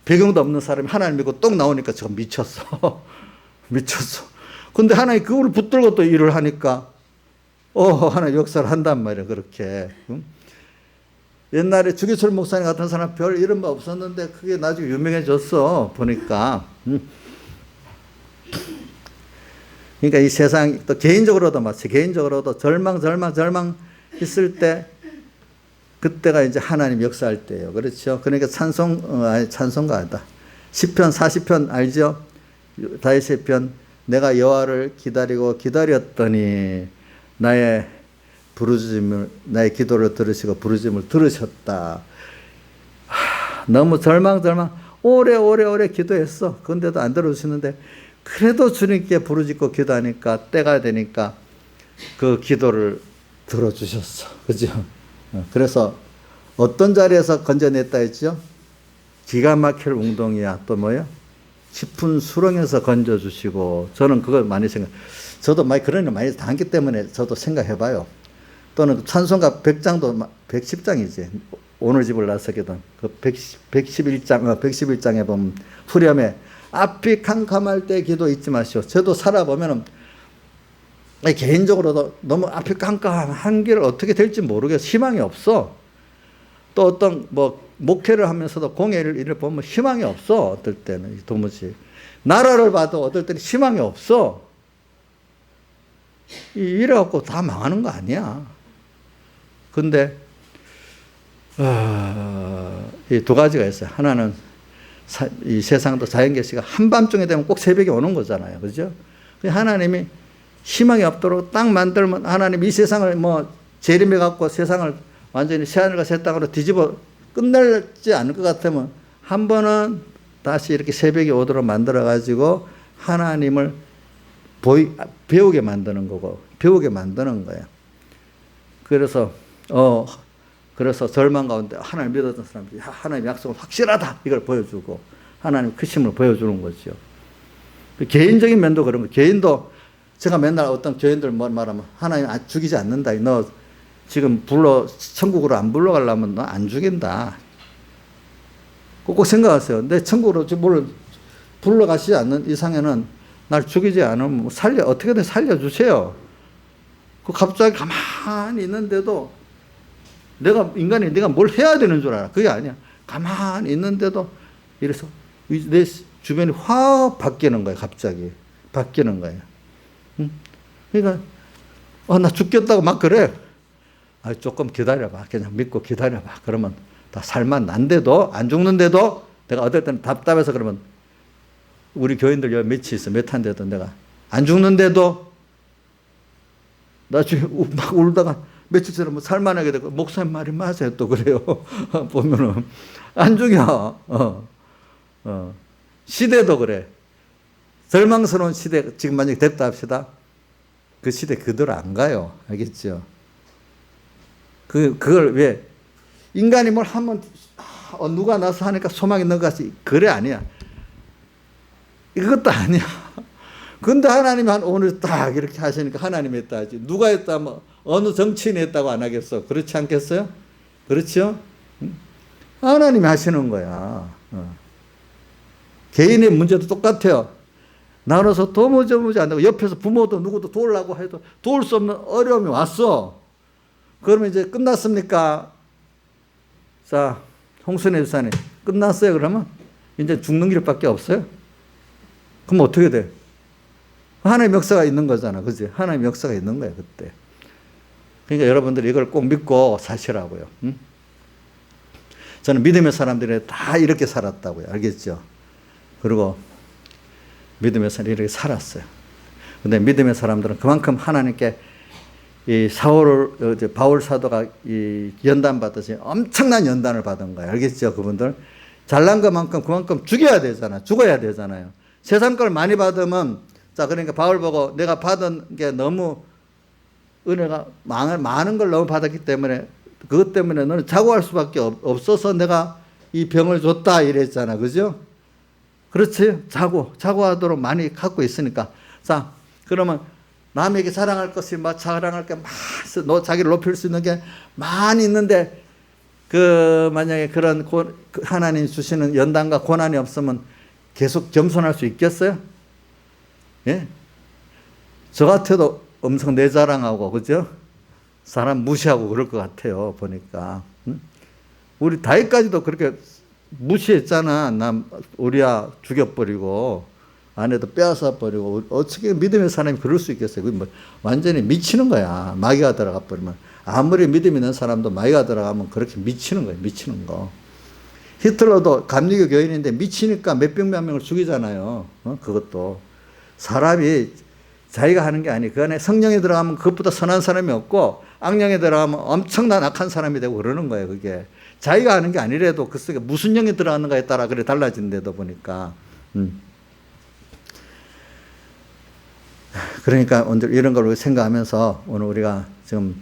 배경도 없는 사람이 하나님 믿고 똥 나오니까 저거 미쳤어. 근데 하나님 그걸 붙들고 또 일을 하니까 하나님 역사를 한단 말이에요. 그렇게. 옛날에 주기철 목사님 같은 사람 별 이런 거 없었는데 그게 나중에 유명해졌어. 보니까. 그러니까 이 세상 또 개인적으로도 마치 개인적으로도 절망 있을 때 그때가 이제 하나님 역사할 때예요. 그렇죠? 그러니까 찬송가 아니다. 시편 40편 알죠? 다윗의 편. 내가 여호와를 기다렸더니 나의 기도를 들으시고 부르짖음을 들으셨다. 너무 절망 오래 기도했어. 그런데도 안 들어주시는데 그래도 주님께 부르짖고 기도하니까 때가 되니까 그 기도를 들어주셨어. 그죠? 그래서 어떤 자리에서 건져냈다 했죠? 기가 막힐 웅덩이야. 또 뭐요? 깊은 수렁에서 건져주시고, 저는 그걸 많이 저도 그런 일 많이 당했기 때문에 저도 생각해봐요. 또는 찬송가 100장도 110장이지. 오늘 집을 나서거든. 그 111장에 보면 후렴에 앞이 캄캄할 때 기도 잊지 마시오. 저도 살아보면은 개인적으로도 너무 앞이 깜깜한 길 어떻게 될지 모르겠어. 희망이 없어. 또 어떤 목회를 하면서도 공예를 일을 보면 희망이 없어. 어떨 때는 도무지. 나라를 봐도 어떨 때는 희망이 없어. 이래갖고 다 망하는 거 아니야. 근데 이 두 가지가 있어요. 하나는 이 세상도 자연계시가 한밤중에 되면 꼭 새벽에 오는 거잖아요. 그죠? 하나님이 희망이 없도록 딱 만들면 하나님 이 세상을 재림해 갖고 세상을 완전히 새하늘과 새 땅으로 뒤집어 끝내지 않을 것 같으면 한 번은 다시 이렇게 새벽에 오도록 만들어 가지고 하나님을 배우게 만드는 거고, 배우게 만드는 거예요. 그래서 절망 가운데 하나님 믿었던 사람들이 하나님 약속은 확실하다 이걸 보여주고 하나님 크심을 보여주는 거죠. 개인적인 면도 그런 거. 개인도 제가 맨날 어떤 교인들 말하면 하나님 죽이지 않는다. 너 지금 천국으로 안 불러가려면 너 안 죽인다. 꼭 생각하세요. 내 천국으로 불러가시지 않는 이상에는 날 죽이지 않으면 어떻게든 살려주세요. 갑자기 가만히 있는데도 내가 뭘 해야 되는 줄 알아. 그게 아니야. 가만히 있는데도 이래서 내 주변이 확 바뀌는 거예요. 갑자기 바뀌는 거예요. 그러니까 나 죽겠다고 막 그래. 조금 기다려봐. 그냥 믿고 기다려봐. 그러면 다 살만 난데도 안 죽는데도 내가 어떨 때는 답답해서 그러면 우리 교인들 여기 며칠 있어. 몇 한데도 내가 안 죽는데도 나중에 막 울다가 며칠 지나면 살만하게 되고 목사님 말이 맞아요. 또 그래요. 보면은 안 죽여. 시대도 그래. 절망스러운 시대 지금 만약에 됐다 합시다. 그 시대 그대로 안 가요. 알겠죠? 그걸 왜 인간이 뭘 하면 누가 나서 하니까 소망이 있는 것 같이 그래 아니야. 이것도 아니야. 근데 하나님이 오늘 딱 이렇게 하시니까 하나님이 했다 하지. 누가 했다면 어느 정치인이 했다고 안 하겠어. 그렇지 않겠어요? 그렇죠? 하나님이 하시는 거야. 개인의 문제도 똑같아요. 나눠서 도무지 안 되고 옆에서 부모도 누구도 도우려고 해도 도울 수 없는 어려움이 왔어. 그러면 이제 끝났습니까? 자, 홍순애 집사님 끝났어요. 그러면 이제 죽는 길밖에 없어요. 그럼 어떻게 돼? 하나님의 역사가 있는 거잖아. 그지? 하나님의 역사가 있는 거야, 그때. 그러니까 여러분들이 이걸 꼭 믿고 사시라고요. 응? 저는 믿음의 사람들이 다 이렇게 살았다고요. 알겠죠? 그리고 믿음의 사람들이 이렇게 살았어요. 근데 믿음의 사람들은 그만큼 하나님께 이 바울 사도가 이 연단 받듯이 엄청난 연단을 받은 거예요. 알겠죠? 그분들. 잘난 것만큼 그만큼 죽어야 되잖아요. 세상 걸 많이 받으면 그러니까 바울 보고 내가 받은 게 너무 은혜가 많은 걸 너무 받았기 때문에 그것 때문에 너는 자고할 수밖에 없어서 내가 이 병을 줬다 이랬잖아. 그죠? 그렇지? 자고하도록 많이 갖고 있으니까. 자, 그러면 남에게 자랑할 것이 자랑할 게 자기를 높일 수 있는 게 많이 있는데 만약에 그런 하나님 주시는 연단과 고난이 없으면 계속 겸손할 수 있겠어요? 예? 저 같아도 엄청 내 자랑하고, 그죠? 사람 무시하고 그럴 것 같아요, 보니까. 응? 우리 다윗까지도 그렇게 무시했잖아. 우리야 죽여버리고, 아내도 빼앗아 버리고, 어떻게 믿음의 사람이 그럴 수 있겠어요? 완전히 미치는 거야. 마귀가 들어가 버리면. 아무리 믿음 있는 사람도 마귀가 들어가면 그렇게 미치는 거예요, 미치는 거. 히틀러도 감리교 교인인데 미치니까 몇백 명을 죽이잖아요. 그것도. 사람이 자기가 하는 게 아니고 그 안에 성령이 들어가면 그것보다 선한 사람이 없고 악령이 들어가면 엄청난 악한 사람이 되고 그러는 거예요. 그게 자기가 하는 게 아니래도 그 속에 무슨 영이 들어가는가에 따라 그래 달라진대도 보니까. 그러니까 오늘 이런 걸 생각하면서 오늘 우리가 지금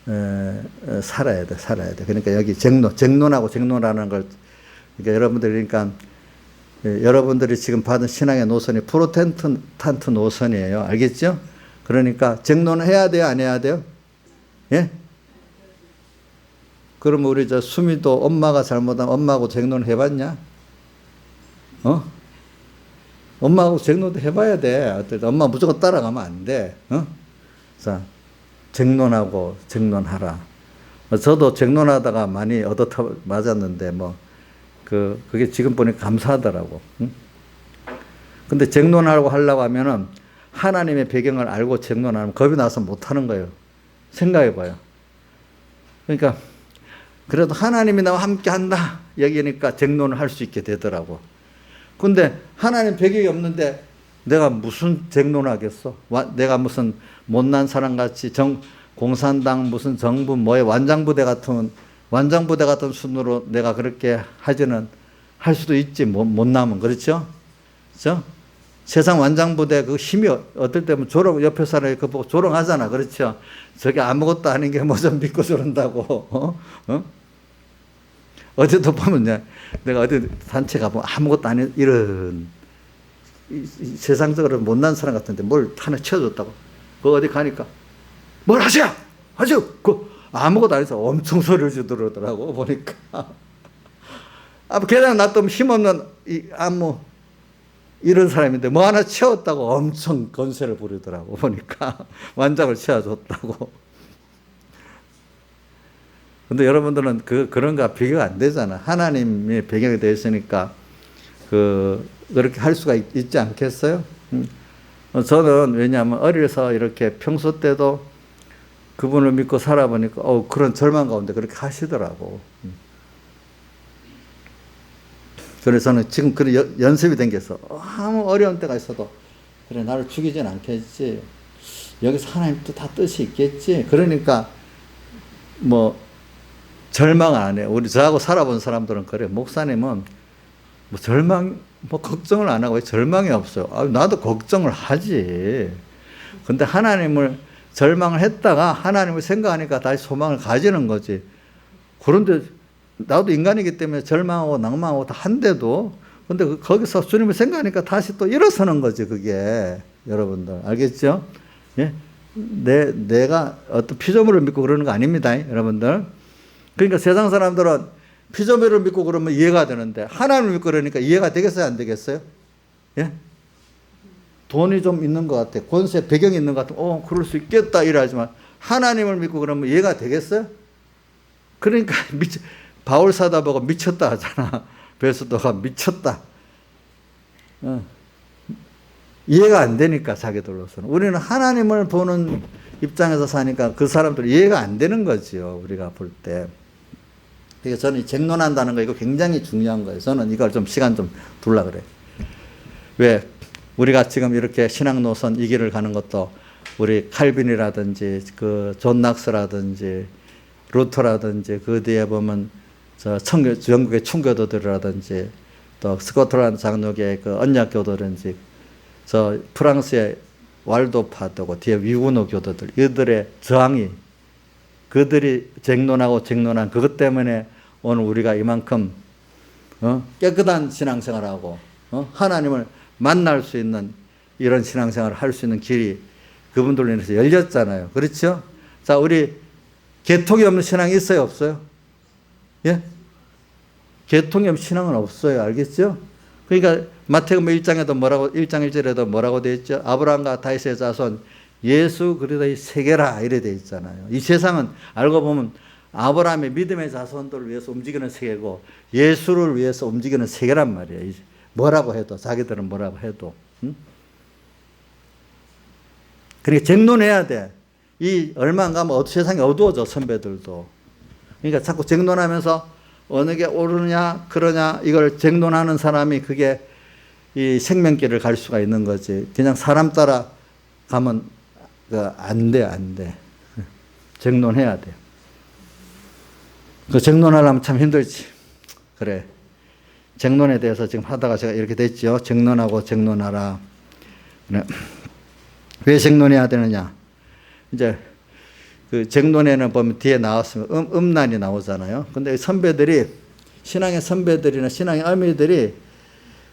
살아야 돼, 살아야 돼. 그러니까 여기 쟁론하고 쟁론하는 걸, 그러니까 여러분들이, 그러니까 여러분들이 지금 받은 신앙의 노선이 프로테스탄트 노선이에요. 알겠죠? 그러니까 쟁론해야 돼요, 안 해야 돼요? 예? 그럼 우리 수미도 엄마가 잘못하면 엄마하고 쟁론 해봤냐? 엄마하고 쟁론도 해봐야 돼. 엄마 무조건 따라가면 안 돼. 자, 쟁론하고 쟁론하라. 저도 쟁론하다가 많이 맞았는데, 그게 지금 보니까 감사하더라고. 근데 쟁론하고 하려고 하면은 하나님의 배경을 알고 쟁론하면 겁이 나서 못 하는 거예요. 생각해 봐요. 그러니까, 그래도 하나님이 나와 함께 한다. 여기니까 쟁론을 할 수 있게 되더라고. 근데 하나님 배경이 없는데 내가 무슨 쟁론하겠어? 내가 무슨 못난 사람 같이 공산당 무슨 정부 완장부대 같은 순으로 내가 그렇게 할 수도 있지. 못나면. 그렇죠? 그렇죠? 세상 완장부대 그 힘이 어떨 때면 옆에 사람이 그거 보고 조롱하잖아. 그렇죠? 저게 아무것도 아닌 게 뭐 좀 믿고 저런다고. 어제도 보면 내가 어디 단체 가보면 아무것도 아닌 이런 세상적으로 못난 사람 같은데 뭘 하나 채워줬다고. 어디 가니까 뭘 하세요? 아무것도 안 해서 엄청 소리를 지르더라고. 보니까 게다가 나 또 힘없는 이런 사람인데 뭐 하나 채웠다고 엄청 건세를 부리더라고. 보니까 완장을 채워줬다고. 근데 여러분들은 그런 거 비교가 안 되잖아. 하나님의 배경이 되어 있으니까 그렇게 할 수가 있지 않겠어요? 저는 왜냐하면 어려서 이렇게 평소 때도 그분을 믿고 살아보니까 그런 절망 가운데 그렇게 하시더라고. 그래서 저는 지금 그런 연습이 된 게 있어. 아무 어려운 때가 있어도 그래, 나를 죽이진 않겠지. 여기서 하나님 다 뜻이 있겠지. 그러니까 절망 안 해. 저하고 살아본 사람들은 그래. 목사님은 걱정을 안 하고 왜 절망이 없어요? 나도 걱정을 하지. 근데 하나님을 절망을 했다가 하나님을 생각하니까 다시 소망을 가지는 거지. 그런데 나도 인간이기 때문에 절망하고 낭망하고 다 한데도, 근데 거기서 주님을 생각하니까 다시 또 일어서는 거지, 그게. 여러분들. 알겠죠? 예? 내가 어떤 피조물을 믿고 그러는 거 아닙니다, 여러분들. 그러니까 세상 사람들은 피조물을 믿고 그러면 이해가 되는데 하나님을 믿고 그러니까 이해가 되겠어요, 안 되겠어요? 예? 돈이 좀 있는 것 같아. 권세 배경이 있는 것 같아. 그럴 수 있겠다 이러지만 하나님을 믿고 그러면 이해가 되겠어요? 그러니까 바울 사도 보고 미쳤다 하잖아. 베스도가 미쳤다. 이해가 안 되니까 자기들로서는. 우리는 하나님을 보는 입장에서 사니까 그 사람들 이해가 안 되는 거지요. 우리가 볼 때. 그래서 저는 쟁론한다는 거 이거 굉장히 중요한 거예요. 저는 이걸 좀 시간 좀 둘라 그래. 왜? 우리가 지금 이렇게 신앙 노선 이 길을 가는 것도 우리 칼빈이라든지 존 낙스라든지 루터라든지 그 뒤에 보면 영국의 청교도들이라든지 또 스코틀랜드 장로교의 언약교도든지 프랑스의 왈도파도고 뒤에 위구노 교도들 이들의 저항이 그들이 쟁론한 그것 때문에 오늘 우리가 이만큼 깨끗한 신앙생활하고 하나님을 만날 수 있는 이런 신앙생활을 할 수 있는 길이 그분들로 인해서 열렸잖아요. 그렇죠? 자, 우리 개통이 없는 신앙이 있어요, 없어요? 예? 개통이 없는 신앙은 없어요. 알겠죠? 그러니까 마태복음 1장에도 1장 1절에도 뭐라고 되어 있죠? 아브라함과 다윗의 자손 예수 그리스도의 세계라 이래 되어 있잖아요. 이 세상은 알고 보면 아브라함의 믿음의 자손들을 위해서 움직이는 세계고 예수를 위해서 움직이는 세계란 말이에요. 뭐라고 해도 자기들은 뭐라고 해도. 그러니까 쟁론해야 돼. 얼마 안 가면 세상이 어두워져, 선배들도. 그러니까 자꾸 쟁론하면서 어느 게 옳으냐 그러냐 이걸 쟁론하는 사람이 그게 이 생명길을 갈 수가 있는 거지. 그냥 사람 따라 가면 안 돼. 쟁론해야 돼. 쟁론하려면 참 힘들지. 그래. 쟁론에 대해서 지금 하다가 제가 이렇게 됐죠. 쟁론하고 쟁론하라. 왜 쟁론해야 되느냐. 이제 그 쟁론에는 보면 뒤에 나왔으면 음란이 나오잖아요. 근데 선배들이, 신앙의 선배들이나 신앙의 어미들이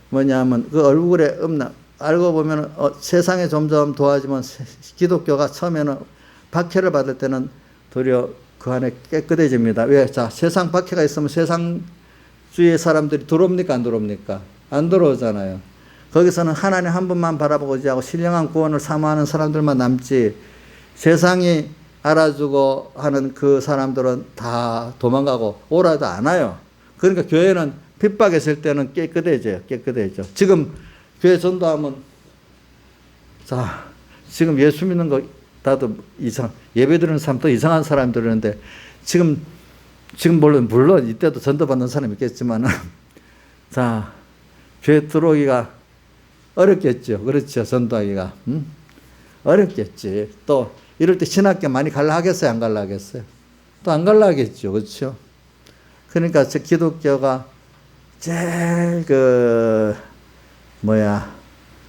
뭐냐면 그 얼굴에 음란, 알고 보면 세상에 점점 도와지면 기독교가 처음에는 박해를 받을 때는 도리어 그 안에 깨끗해집니다. 왜? 자, 세상 박해가 있으면 세상주의 사람들이 들어옵니까? 안 들어옵니까? 안 들어오잖아요. 거기서는 하나님 한 분만 바라보고자 하고 신령한 구원을 사모하는 사람들만 남지, 세상이 알아주고 하는 그 사람들은 다 도망가고 오라도 안 와요. 그러니까 교회는 핍박했을 때는 깨끗해져요. 깨끗해져. 지금 교회 전도하면, 자, 지금 예수 믿는 거 다도 예배 드리는 사람도 이상한 사람들 있는데, 지금 물론 이때도 전도받는 사람이 있겠지만, 자, 교회 들어오기가 어렵겠죠. 그렇죠. 전도하기가. 어렵겠지. 또, 이럴 때 신학교 많이 갈라 하겠어요? 안 갈라 하겠어요? 또 안 갈라 하겠죠. 그렇죠. 그러니까 저 기독교가 제일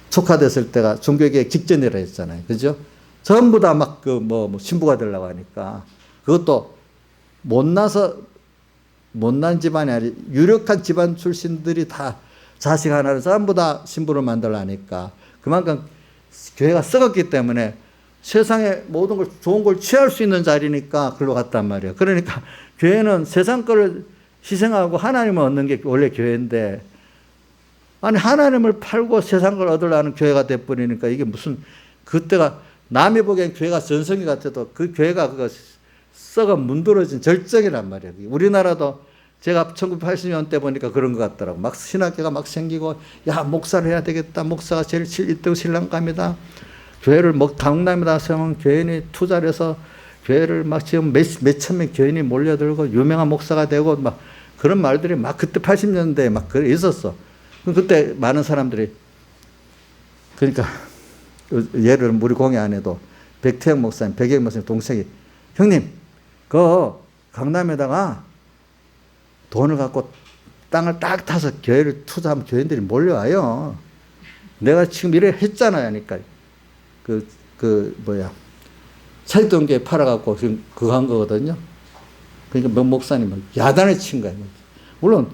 촉화됐을 때가 종교개혁 직전이라 했잖아요. 그죠? 전부 다 막 신부가 되려고 하니까. 그것도 못난 집안이 아니라 유력한 집안 출신들이 다 자식 하나를 전부 다 신부를 만들려 하니까. 그만큼 교회가 썩었기 때문에 세상에 모든 걸, 좋은 걸 취할 수 있는 자리니까 글로 갔단 말이에요. 그러니까 교회는 세상 거를 희생하고 하나님을 얻는 게 원래 교회인데, 아니, 하나님을 팔고 세상 걸 얻으려는 교회가 돼버리니까 이게 무슨, 그때가 남이 보기엔 교회가 전성기 같아도 그 교회가 그거 썩어 문드러진 절정이란 말이에요. 우리나라도 제가 1980년대 보니까 그런 것 같더라고. 막 신학교가 막 생기고, 야, 목사를 해야 되겠다. 목사가 제일 1등 신랑감이다. 교회를 강남에다 세우면 교인이 투자를 해서 교회를 막 지금 몇천 명 교인이 몰려들고 유명한 목사가 되고 막 그런 말들이 막 그때 80년대에 막 있었어. 그때 많은 사람들이, 그러니까 예를 들면 우리 공회 안에도 백태영 목사님, 백영 목사님 동생이, 형님, 그 강남에다가 돈을 갖고 땅을 딱 타서 교회를 투자하면 교인들이 몰려와요. 내가 지금 이래 했잖아요. 그러니까 차익동교회 팔아갖고 지금 그거 한 거거든요. 그러니까 명 목사님은 야단을 친 거예요. 물론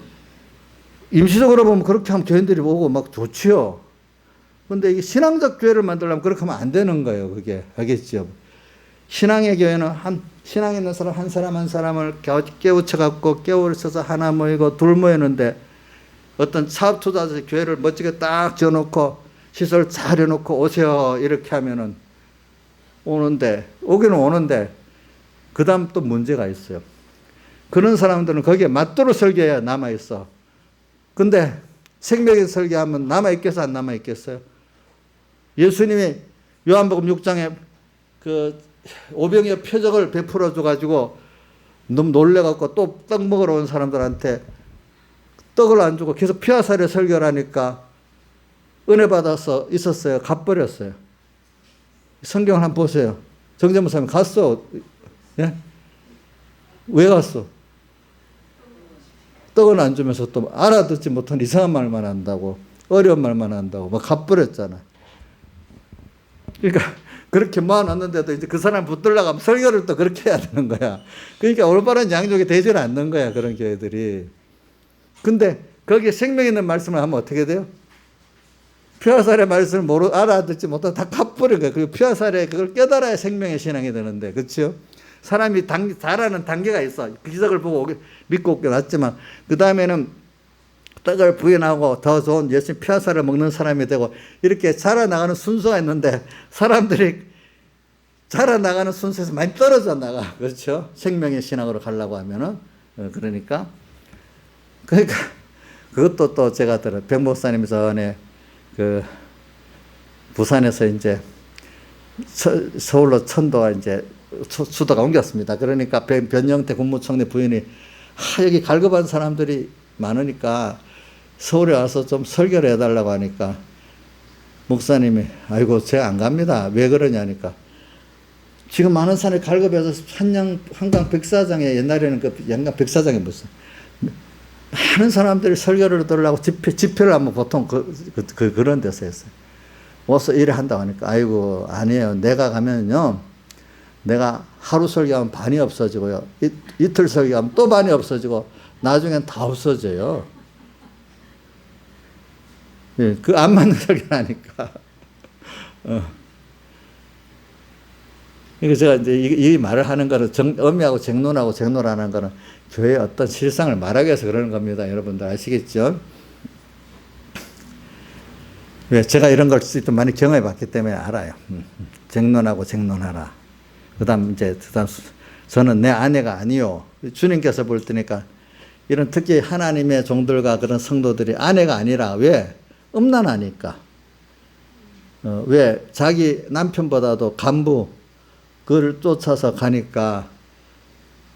임시적으로 보면 그렇게 하면 교인들이 오고 막 좋지요. 근데 이게 신앙적 교회를 만들려면 그렇게 하면 안 되는 거예요. 그게. 알겠죠? 신앙의 교회는 신앙에 있는 사람 한 사람 한 사람을 깨우쳐갖고 깨우쳐서 하나 모이고 둘 모이는데, 어떤 사업 투자자 교회를 멋지게 딱 지어놓고 시설 잘 해놓고 오세요 이렇게 하면은 오기는 오는데 그 다음 또 문제가 있어요. 그런 사람들은 거기에 맞도록 설교해야 남아있어. 근데 생명의 설교하면 남아있겠어 안 남아있겠어요? 예수님이 요한복음 6장에 그 오병이어 표적을 베풀어 줘가지고 너무 놀래갖고 또 떡 먹으러 온 사람들한테 떡을 안 주고 계속 피와 살의 설교를 하니까 은혜 받아서 있었어요? 갚버렸어요? 성경을 한번 보세요. 정재무사님 갔어. 예? 왜 갔어? 떡은 안 주면서 또 알아듣지 못한 이상한 말만 한다고, 어려운 말만 한다고 막 갚버렸잖아. 그러니까 그렇게 모아놨는데도 이제 그 사람 붙들려고 하면 설교를 또 그렇게 해야 되는 거야. 그러니까 올바른 양육이 되질 않는 거야, 그런 교회들이. 근데 거기에 생명 있는 말씀을 하면 어떻게 돼요? 피와 살의 말씀을 알아듣지 못하고 다 갚버린 거예요. 그 피와 살의 그걸 깨달아야 생명의 신앙이 되는데, 그렇죠? 사람이 자라는 단계가 있어. 기적을 보고 믿고 오게 놨지만, 그 다음에는 떡을 부인하고 더 좋은 예수님 피와 살을 먹는 사람이 되고, 이렇게 자라나가는 순서가 있는데, 사람들이 자라나가는 순서에서 많이 떨어져 나가. 그렇죠? 생명의 신앙으로 가려고 하면은. 그러니까 그것도 또 제가 들어요. 백 목사님 전에 부산에서 이제 서울로 천도가 이제 수도가 옮겼습니다. 그러니까 변영태 국무총리 부인이 여기 갈급한 사람들이 많으니까 서울에 와서 좀 설교를 해달라고 하니까 목사님이 아이고 제가 안 갑니다. 왜 그러냐니까 지금 많은 사람이 갈급해서 한강 백사장에 옛날에는 그 양강 백사장에 무슨 많은 사람들이 설교를 들으려고 집회를 하면 보통 그런 데서 했어요. 와서 일을 한다고 하니까 아이고 아니에요. 내가 가면요 내가 하루 설교하면 반이 없어지고요. 이틀 설교하면 또 반이 없어지고 나중엔 다 없어져요. 예, 그 안 맞는 설교를 하니까. 그러니까 제가 이제 이 말을 하는 거는 엄미하고 쟁론하는 거는 교회의 어떤 실상을 말하기 위해서 그러는 겁니다. 여러분들 아시겠죠? 왜? 제가 이런 걸 많이 경험해 봤기 때문에 알아요. 쟁론하라. 그 다음, 저는 내 아내가 아니요. 주님께서 볼 때니까 이런 특히 하나님의 종들과 그런 성도들이 아내가 아니라 왜? 음란하니까. 왜? 자기 남편보다도 간부, 그를 쫓아서 가니까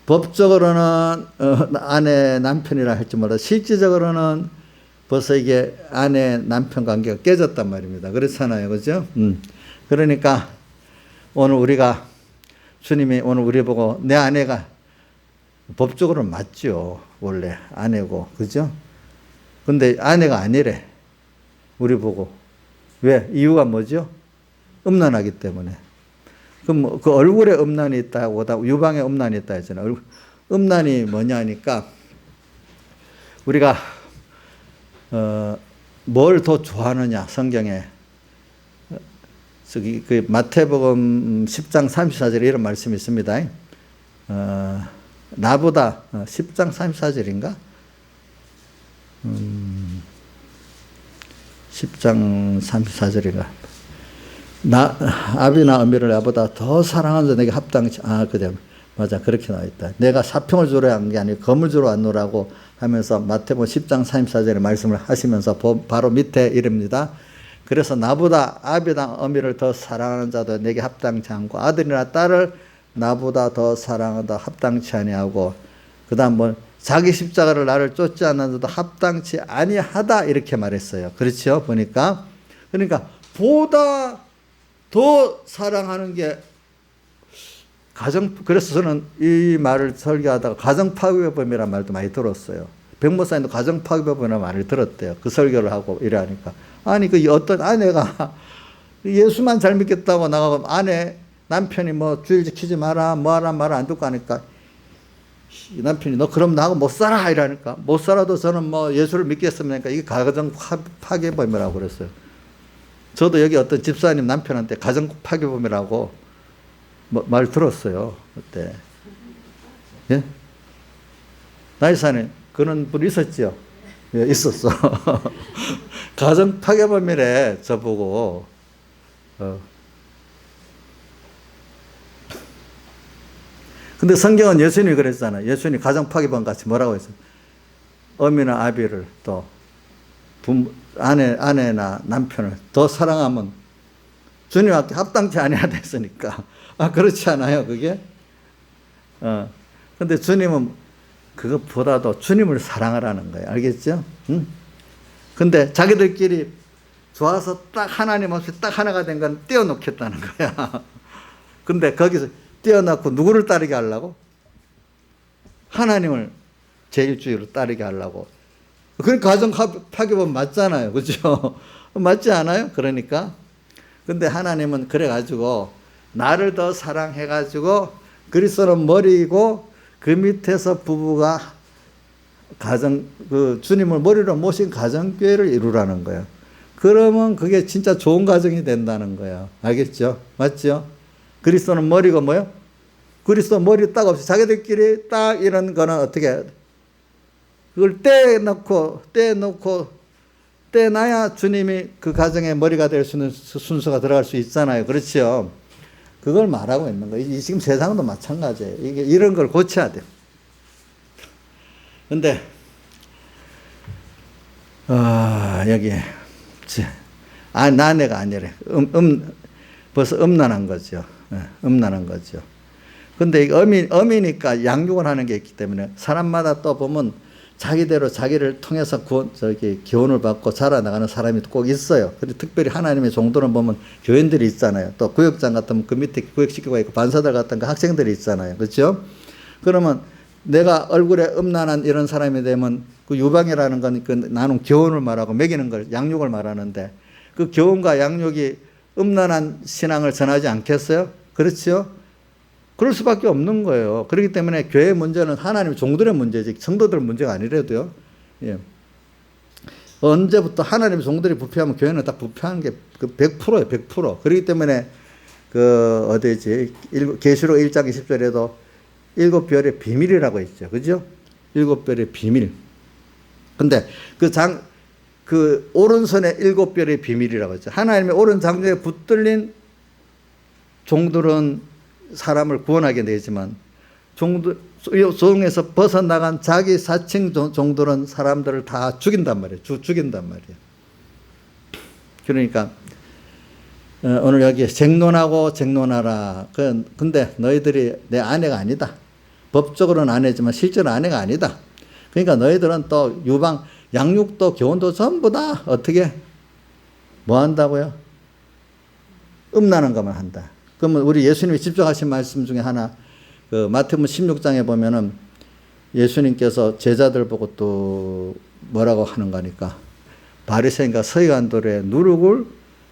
법적으로는 아내 남편이라 할지 몰라도 실질적으로는 벌써 이게 아내 남편 관계가 깨졌단 말입니다. 그렇잖아요. 그죠? 그러니까 오늘 주님이 오늘 우리 보고 내 아내가 법적으로는 맞죠. 원래 아내고. 그죠? 근데 아내가 아니래. 우리 보고. 왜? 이유가 뭐죠? 음란하기 때문에. 그럼 그 얼굴에 음란이 있다고, 유방에 음란이 있다 했잖아요. 음란이 뭐냐니까 우리가 뭘 더 좋아하느냐 성경에 그 마태복음 10장 34절에 이런 말씀이 있습니다. 나보다 10장 34절인가? 10장 34절인가? 아비나 어미를 나보다 더 사랑하는 자 내게 합당치. 그래. 맞아. 그렇게 나와 있다. 내가 사평을 주러 한 게 아니고 검을 주러 왔노라고 하면서 마태복음 10장 34절의 말씀을 하시면서 바로 밑에 이릅니다. 그래서 나보다 아비나 어미를 더 사랑하는 자도 내게 합당치 않고 아들이나 딸을 나보다 더 사랑하다 합당치 아니하고 그 다음 자기 십자가를 나를 쫓지 않는 자도 합당치 아니하다 이렇게 말했어요. 그렇죠? 보니까. 그러니까 보다 더 사랑하는 게 그래서 저는 이 말을 설교하다가 가정파괴범이라는 말도 많이 들었어요. 백목사님도 가정파괴범이라는 말을 들었대요. 그 설교를 하고 이러니까. 아니, 어떤 아내가 예수만 잘 믿겠다고 나가고 남편이 주일 지키지 마라, 뭐하라 말을 안 듣고 하니까 남편이 너 그럼 나하고 못 살아 이러니까 못 살아도 저는 예수를 믿겠습니까? 이게 가정파괴범이라고 그랬어요. 저도 여기 어떤 집사님 남편한테 가정파괴범이라고 말 들었어요. 그때. 예? 나이사님, 그런 분 있었죠? 예, 있었어. 가정파괴범이래, 저보고. 근데 성경은 예수님이 그랬잖아요. 예수님이 가정파괴범 같이 뭐라고 했어요? 어미나 아비를 또 아내나 남편을 더 사랑하면 주님한테 합당치 아니하다 했으니까. 그렇지 않아요, 그게? 근데 주님은 그것보다도 주님을 사랑하라는 거예요. 알겠죠? 응? 근데 자기들끼리 좋아서 딱 하나님 없이 딱 하나가 된 건 떼어놓겠다는 거야. 근데 거기서 떼어놓고 누구를 따르게 하려고? 하나님을 제일주의로 따르게 하려고. 그러니까 가정 파괴범 맞잖아요. 그죠? 맞지 않아요? 그러니까. 근데 하나님은 그래가지고 나를 더 사랑해가지고 그리스도는 머리이고 그 밑에서 부부가 주님을 머리로 모신 가정교회를 이루라는 거예요. 그러면 그게 진짜 좋은 가정이 된다는 거예요. 알겠죠? 맞죠? 그리스도는 머리고 뭐요? 그리스도 머리 딱 없이 자기들끼리 딱 이런 거는 어떻게 그걸 떼놔야 주님이 그 가정의 머리가 될 수 있는 순서가 들어갈 수 있잖아요. 그렇죠? 그걸 말하고 있는 거예요. 지금 세상도 마찬가지예요. 이런 걸 고쳐야 돼요. 근데, 여기, 나내가 아니래. 벌써 음란한 거죠. 음란한 거죠. 근데 어미니까 양육을 하는 게 있기 때문에 사람마다 또 보면 자기대로 자기를 통해서 교훈을 받고 자라나가는 사람이 꼭 있어요. 그리고 특별히 하나님의 종들은 보면 교인들이 있잖아요. 또 구역장 같으면 그 밑에 구역시키고 있고 반사들 같은 그 학생들이 있잖아요. 그렇죠? 그러면 내가 얼굴에 음란한 이런 사람이 되면 그 유방이라는 건 나는 교훈을 말하고 먹이는 걸 양육을 말하는데 그 교훈과 양육이 음란한 신앙을 전하지 않겠어요? 그렇죠? 그럴 수밖에 없는 거예요. 그렇기 때문에 교회 문제는 하나님의 종들의 문제지 성도들 문제가 아니래도요. 예. 언제부터 하나님의 종들이 부패하면 교회는 다 부패한 게 100%예요. 100%. 그렇기 때문에 어디지? 계시록 1장 20절에도 7별의 비밀이라고 했죠. 그죠? 7별의 비밀. 근데 그 오른손에 7별의 비밀이라고 했죠. 하나님의 오른 장중에 붙들린 종들은 사람을 구원하게 되지만 종에서 벗어나간 자기 사칭 종들은 사람들을 다 죽인단 말이에요. 죽인단 말이에요. 그러니까 오늘 여기 쟁론하라. 근데 너희들이 내 아내가 아니다. 법적으로는 아내지만 실제로 아내가 아니다. 그러니까 너희들은 또 양육도 교훈도 전부 다 어떻게 뭐 한다고요? 음란한 것만 한다. 그러면 우리 예수님이 집중하신 말씀 중에 하나 마태복음 16장에 보면은 예수님께서 제자들 보고 또 뭐라고 하는 거니까 바리새인과 서기관들의 누룩을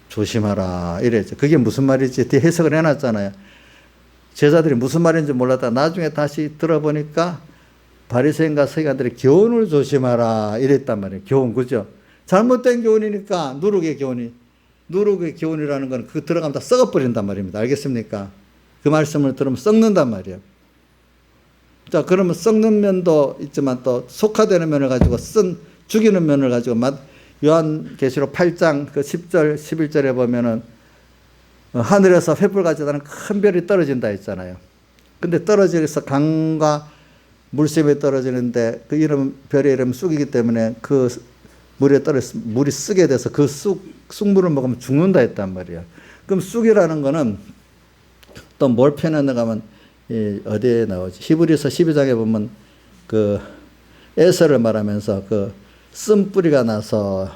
조심하라 이랬죠. 그게 무슨 말인지 뒤에 해석을 해놨잖아요. 제자들이 무슨 말인지 몰랐다 나중에 다시 들어보니까 바리새인과 서기관들의 교훈을 조심하라 이랬단 말이에요. 교훈, 그죠? 잘못된 교훈이니까 누룩의 교훈이라는 건 그 들어가면 다 썩어버린단 말입니다. 알겠습니까? 그 말씀을 들으면 썩는단 말이에요. 자, 그러면 썩는 면도 있지만 또 속화되는 면을 가지고 죽이는 면을 가지고 요한계시록 8장 그 10절, 11절에 보면은 하늘에서 횃불같이 나는 큰 별이 떨어진다 했잖아요. 근데 떨어져서 강과 물샘에 떨어지는데 그 별의 이름 쑥이기 때문에 그 물이 쓰게 돼서 그 쑥물을 먹으면 죽는다 했단 말이에요. 그럼 쑥이라는 거는 또 뭘 표현하는가 하면 어디에 나오지? 히브리서 12장에 보면 그 에서를 말하면서 그 쓴뿌리가 나서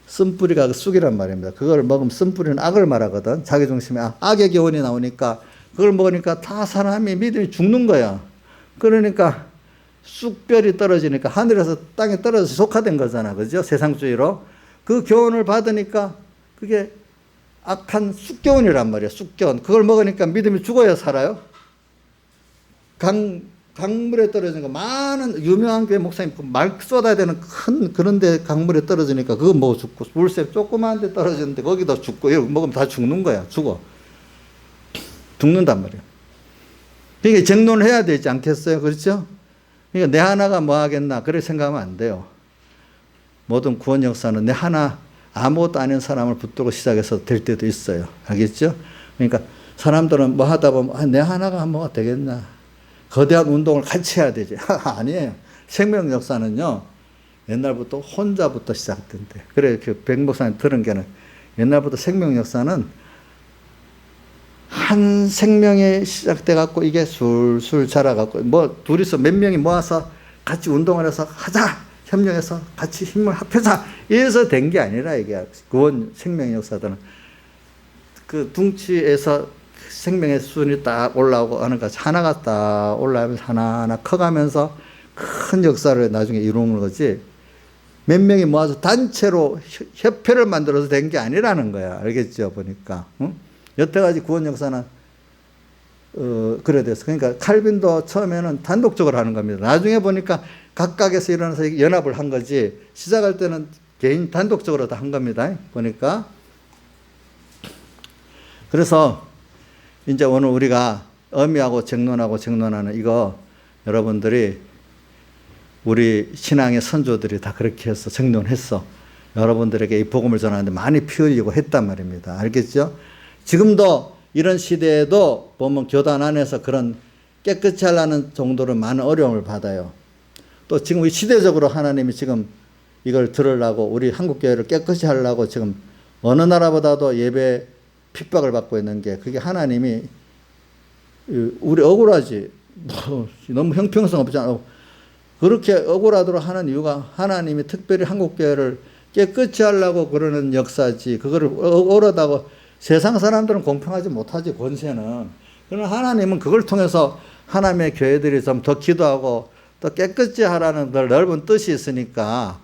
쓴뿌리가 그 쑥이란 말입니다. 그걸 먹으면 쓴뿌리는 악을 말하거든. 자기중심에 악의 교훈이 나오니까 그걸 먹으니까 다 사람이 믿음이 죽는 거야. 그러니까 쑥별이 떨어지니까 하늘에서 땅에 떨어져서 속화된 거잖아. 그죠? 세상주의로. 그 교훈을 받으니까 그게 악한 쑥교훈이란 말이에요. 쑥교훈. 그걸 먹으니까 믿음이 죽어야 살아요. 강물에 떨어지는 거 많은 유명한 교회 목사님 말 쏟아야 되는 큰 그런데 강물에 떨어지니까 그거 먹어 죽고 물샘 조그만 데 떨어지는데 거기도 죽고 이거 먹으면 다 죽는 거야. 죽는단 말이에요. 그러니까 쟁론을 해야 되지 않겠어요? 그렇죠? 그러니까 내 하나가 뭐 하겠나 그렇게 생각하면 안 돼요. 모든 구원 역사는 내 하나 아무것도 아닌 사람을 붙들고 시작해서 될 때도 있어요. 알겠죠? 그러니까 사람들은 뭐 하다 보면 내 하나가 뭐가 되겠나. 거대한 운동을 같이 해야 되지. 아니에요. 생명 역사는요. 옛날부터 혼자부터 시작된대. 그래 그 백목사님 들은 게는 옛날부터 생명 역사는 한 생명이 시작돼 갖고 이게 술술 자라 갖고 뭐 둘이서 몇 명이 모아서 같이 운동을 해서 하자. 협력해서 같이 힘을 합해서 이래서 된 게 아니라 이게 구원 생명 역사들은 그 둥치에서 생명의 수준이 딱 올라오고 하는 것 하나가 딱 올라오면서 하나하나 커가면서 큰 역사를 나중에 이루는 거지 몇 명이 모아서 단체로 협회를 만들어서 된 게 아니라는 거야. 알겠죠? 보니까. 응? 여태까지 구원 역사는 그래 됐어. 그러니까 칼빈도 처음에는 단독적으로 하는 겁니다. 나중에 보니까 각각에서 일어나서 연합을 한 거지 시작할 때는 개인 단독적으로 다 한 겁니다. 보니까. 그래서 이제 오늘 우리가 엄의하고 쟁론하는 이거 여러분들이 우리 신앙의 선조들이 다 그렇게 해서 쟁론했어. 여러분들에게 이 복음을 전하는데 많이 피 흘리고 했단 말입니다. 알겠죠? 지금도 이런 시대에도 보면 교단 안에서 그런 깨끗이 하려는 정도로 많은 어려움을 받아요. 또 지금 이 시대적으로 하나님이 지금 이걸 들으려고 우리 한국교회를 깨끗이 하려고 지금 어느 나라보다도 예배 핍박을 받고 있는 게 그게 하나님이 우리 억울하지. 너무 형평성 없잖아. 그렇게 억울하도록 하는 이유가 하나님이 특별히 한국교회를 깨끗이 하려고 그러는 역사지. 그거를 억울하다고 세상 사람들은 공평하지 못하지, 권세는. 그러나 하나님은 그걸 통해서 하나님의 교회들이 좀 더 기도하고 또 깨끗이 하라는 넓은 뜻이 있으니까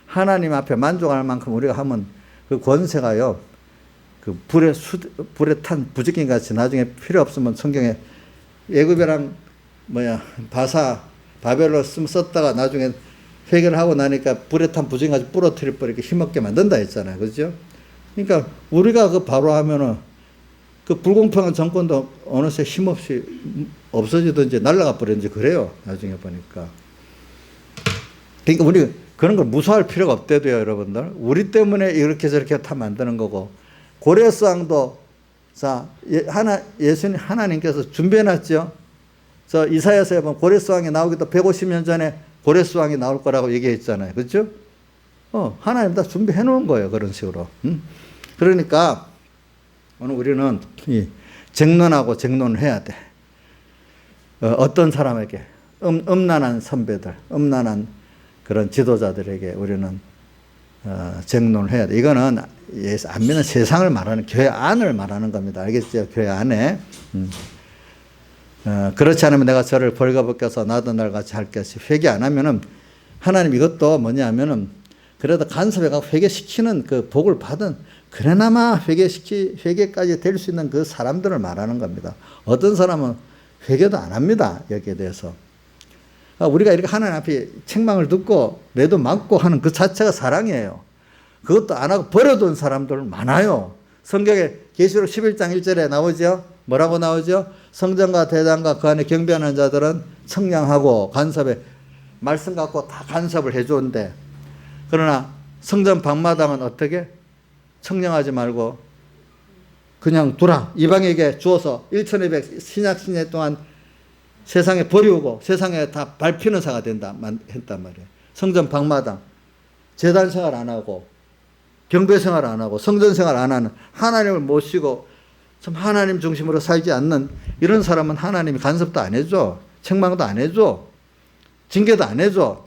하나님 앞에 만족할 만큼 우리가 하면 그 권세가요. 그 불에 탄 부지긴 같이 나중에 필요 없으면 성경에 애굽이랑 바벨로 썼다가 나중에 회개를 하고 나니까 불에 탄 부지긴 같이 부러뜨릴 뻔 이렇게 힘없게 만든다 했잖아요. 그죠? 그러니까 우리가 그 바로 하면은 그 불공평한 정권도 어느새 힘없이 없어지든지 날아가 버리든지 그래요. 나중에 보니까. 그러니까 우리 그런 걸 무서워할 필요가 없대도요, 여러분들. 우리 때문에 이렇게 저렇게 다 만드는 거고. 고레스왕도 예수님 하나님께서 준비해놨죠. 저 이사야서에 보면 고레스왕이 나오기도 150년 전에 고레스왕이 나올 거라고 얘기했잖아요. 그렇죠? 하나님 다 준비해 놓은 거예요. 그런 식으로. 그러니까 오늘 우리는 쟁론하고 쟁론을 해야 돼. 어떤 사람에게 음란한 선배들, 음란한 그런 지도자들에게 우리는 쟁론을 해야 돼. 이거는 안 믿는 세상을 말하는 교회 안을 말하는 겁니다. 알겠죠? 교회 안에. 그렇지 않으면 내가 저를 벌거벗겨서 나도 날 같이 할 것이 회개 안 하면은 하나님 이것도 뭐냐면은 그래도 간섭해가지고 회개시키는 그 복을 받은 그래나마 회개까지 될 수 있는 그 사람들을 말하는 겁니다. 어떤 사람은 회개도 안 합니다. 여기에 대해서. 우리가 이렇게 하나님 앞에 책망을 듣고 매도 맞고 하는 그 자체가 사랑이에요. 그것도 안 하고 버려둔 사람들 많아요. 성경에 계시록 11장 1절에 나오죠. 뭐라고 나오죠? 성전과 대장과 그 안에 경배하는 자들은 청량하고 간섭에 말씀 갖고 다 간섭을 해주는데 그러나 성전 방마당은 어떻게? 청량하지 말고 그냥 두라. 이방에게 주어서 1200 신약 신예 동안 세상에 버리고 세상에 다 밟히는 사가 했단 말이에요. 성전 방마당 제단 생활 안 하고 경배 생활 안 하고 성전 생활 안 하는 하나님을 모시고 참 하나님 중심으로 살지 않는 이런 사람은 하나님이 간섭도 안 해줘. 책망도 안 해줘. 징계도 안 해줘.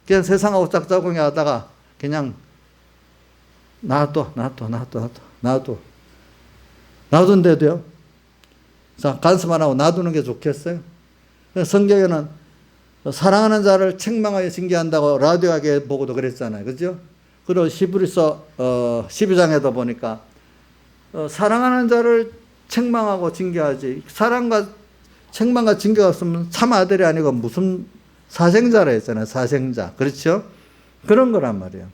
그냥 세상하고 짝짝꿍이 하다가 그냥 놔둔데도요. 자, 간섭 안 하고 놔두는 게 좋겠어요? 성경에는 사랑하는 자를 책망하여 징계한다고 라디오하게 보고도 그랬잖아요. 그죠? 그리고 히브리서 12장에도 보니까 사랑하는 자를 책망하고 징계하지. 사랑과 책망과 징계가 없으면 참 아들이 아니고 무슨 사생자라 했잖아요. 사생자. 그렇죠? 그런 거란 말이에요.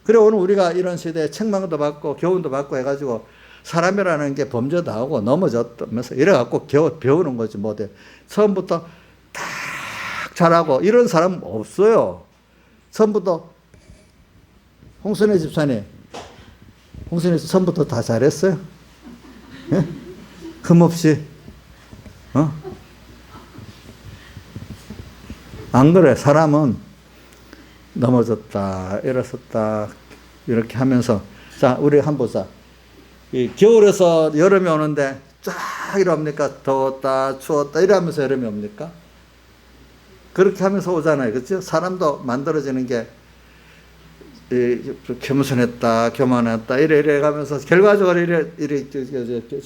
그래 오늘 우리가 이런 시대에 책망도 받고 교훈도 받고 해가지고 사람이라는 게 범죄도 하고 넘어졌다면서 이래갖고 배우는 거지 못해. 처음부터 딱 잘하고 이런 사람 없어요. 처음부터 홍순애 집사님, 홍순애 처음부터 다 잘했어요? 예? 흠없이? 안 그래. 사람은 넘어졌다, 일어섰다, 이렇게 하면서. 자, 우리 한번 보자. 이 겨울에서 여름이 오는데 쫙 이럽니까? 더웠다, 추웠다, 이러면서 여름이 옵니까? 그렇게 하면서 오잖아요. 그렇죠? 사람도 만들어지는 게 겸손했다, 교만했다, 이래 가면서 결과적으로 이래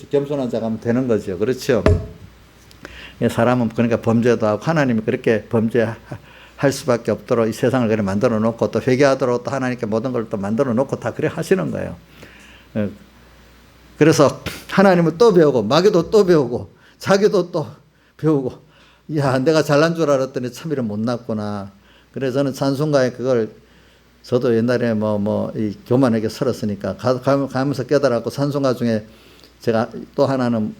겸손한 자가 하면 되는 거죠. 그렇죠? 사람은 그러니까 범죄도 하고 하나님이 그렇게 범죄할 수밖에 없도록 이 세상을 그래 만들어 놓고 또 회개하도록 또 하나님께 모든 걸 또 만들어 놓고 다 그래 하시는 거예요. 그래서 하나님을 또 배우고 마귀도 또 배우고 자기도 또 배우고 야 내가 잘난 줄 알았더니 참 이래 못났구나. 그래서 저는 찬송가에 그걸 저도 옛날에 이 교만에게 설었으니까 가면서 깨달았고 찬송가 중에 제가 또 하나는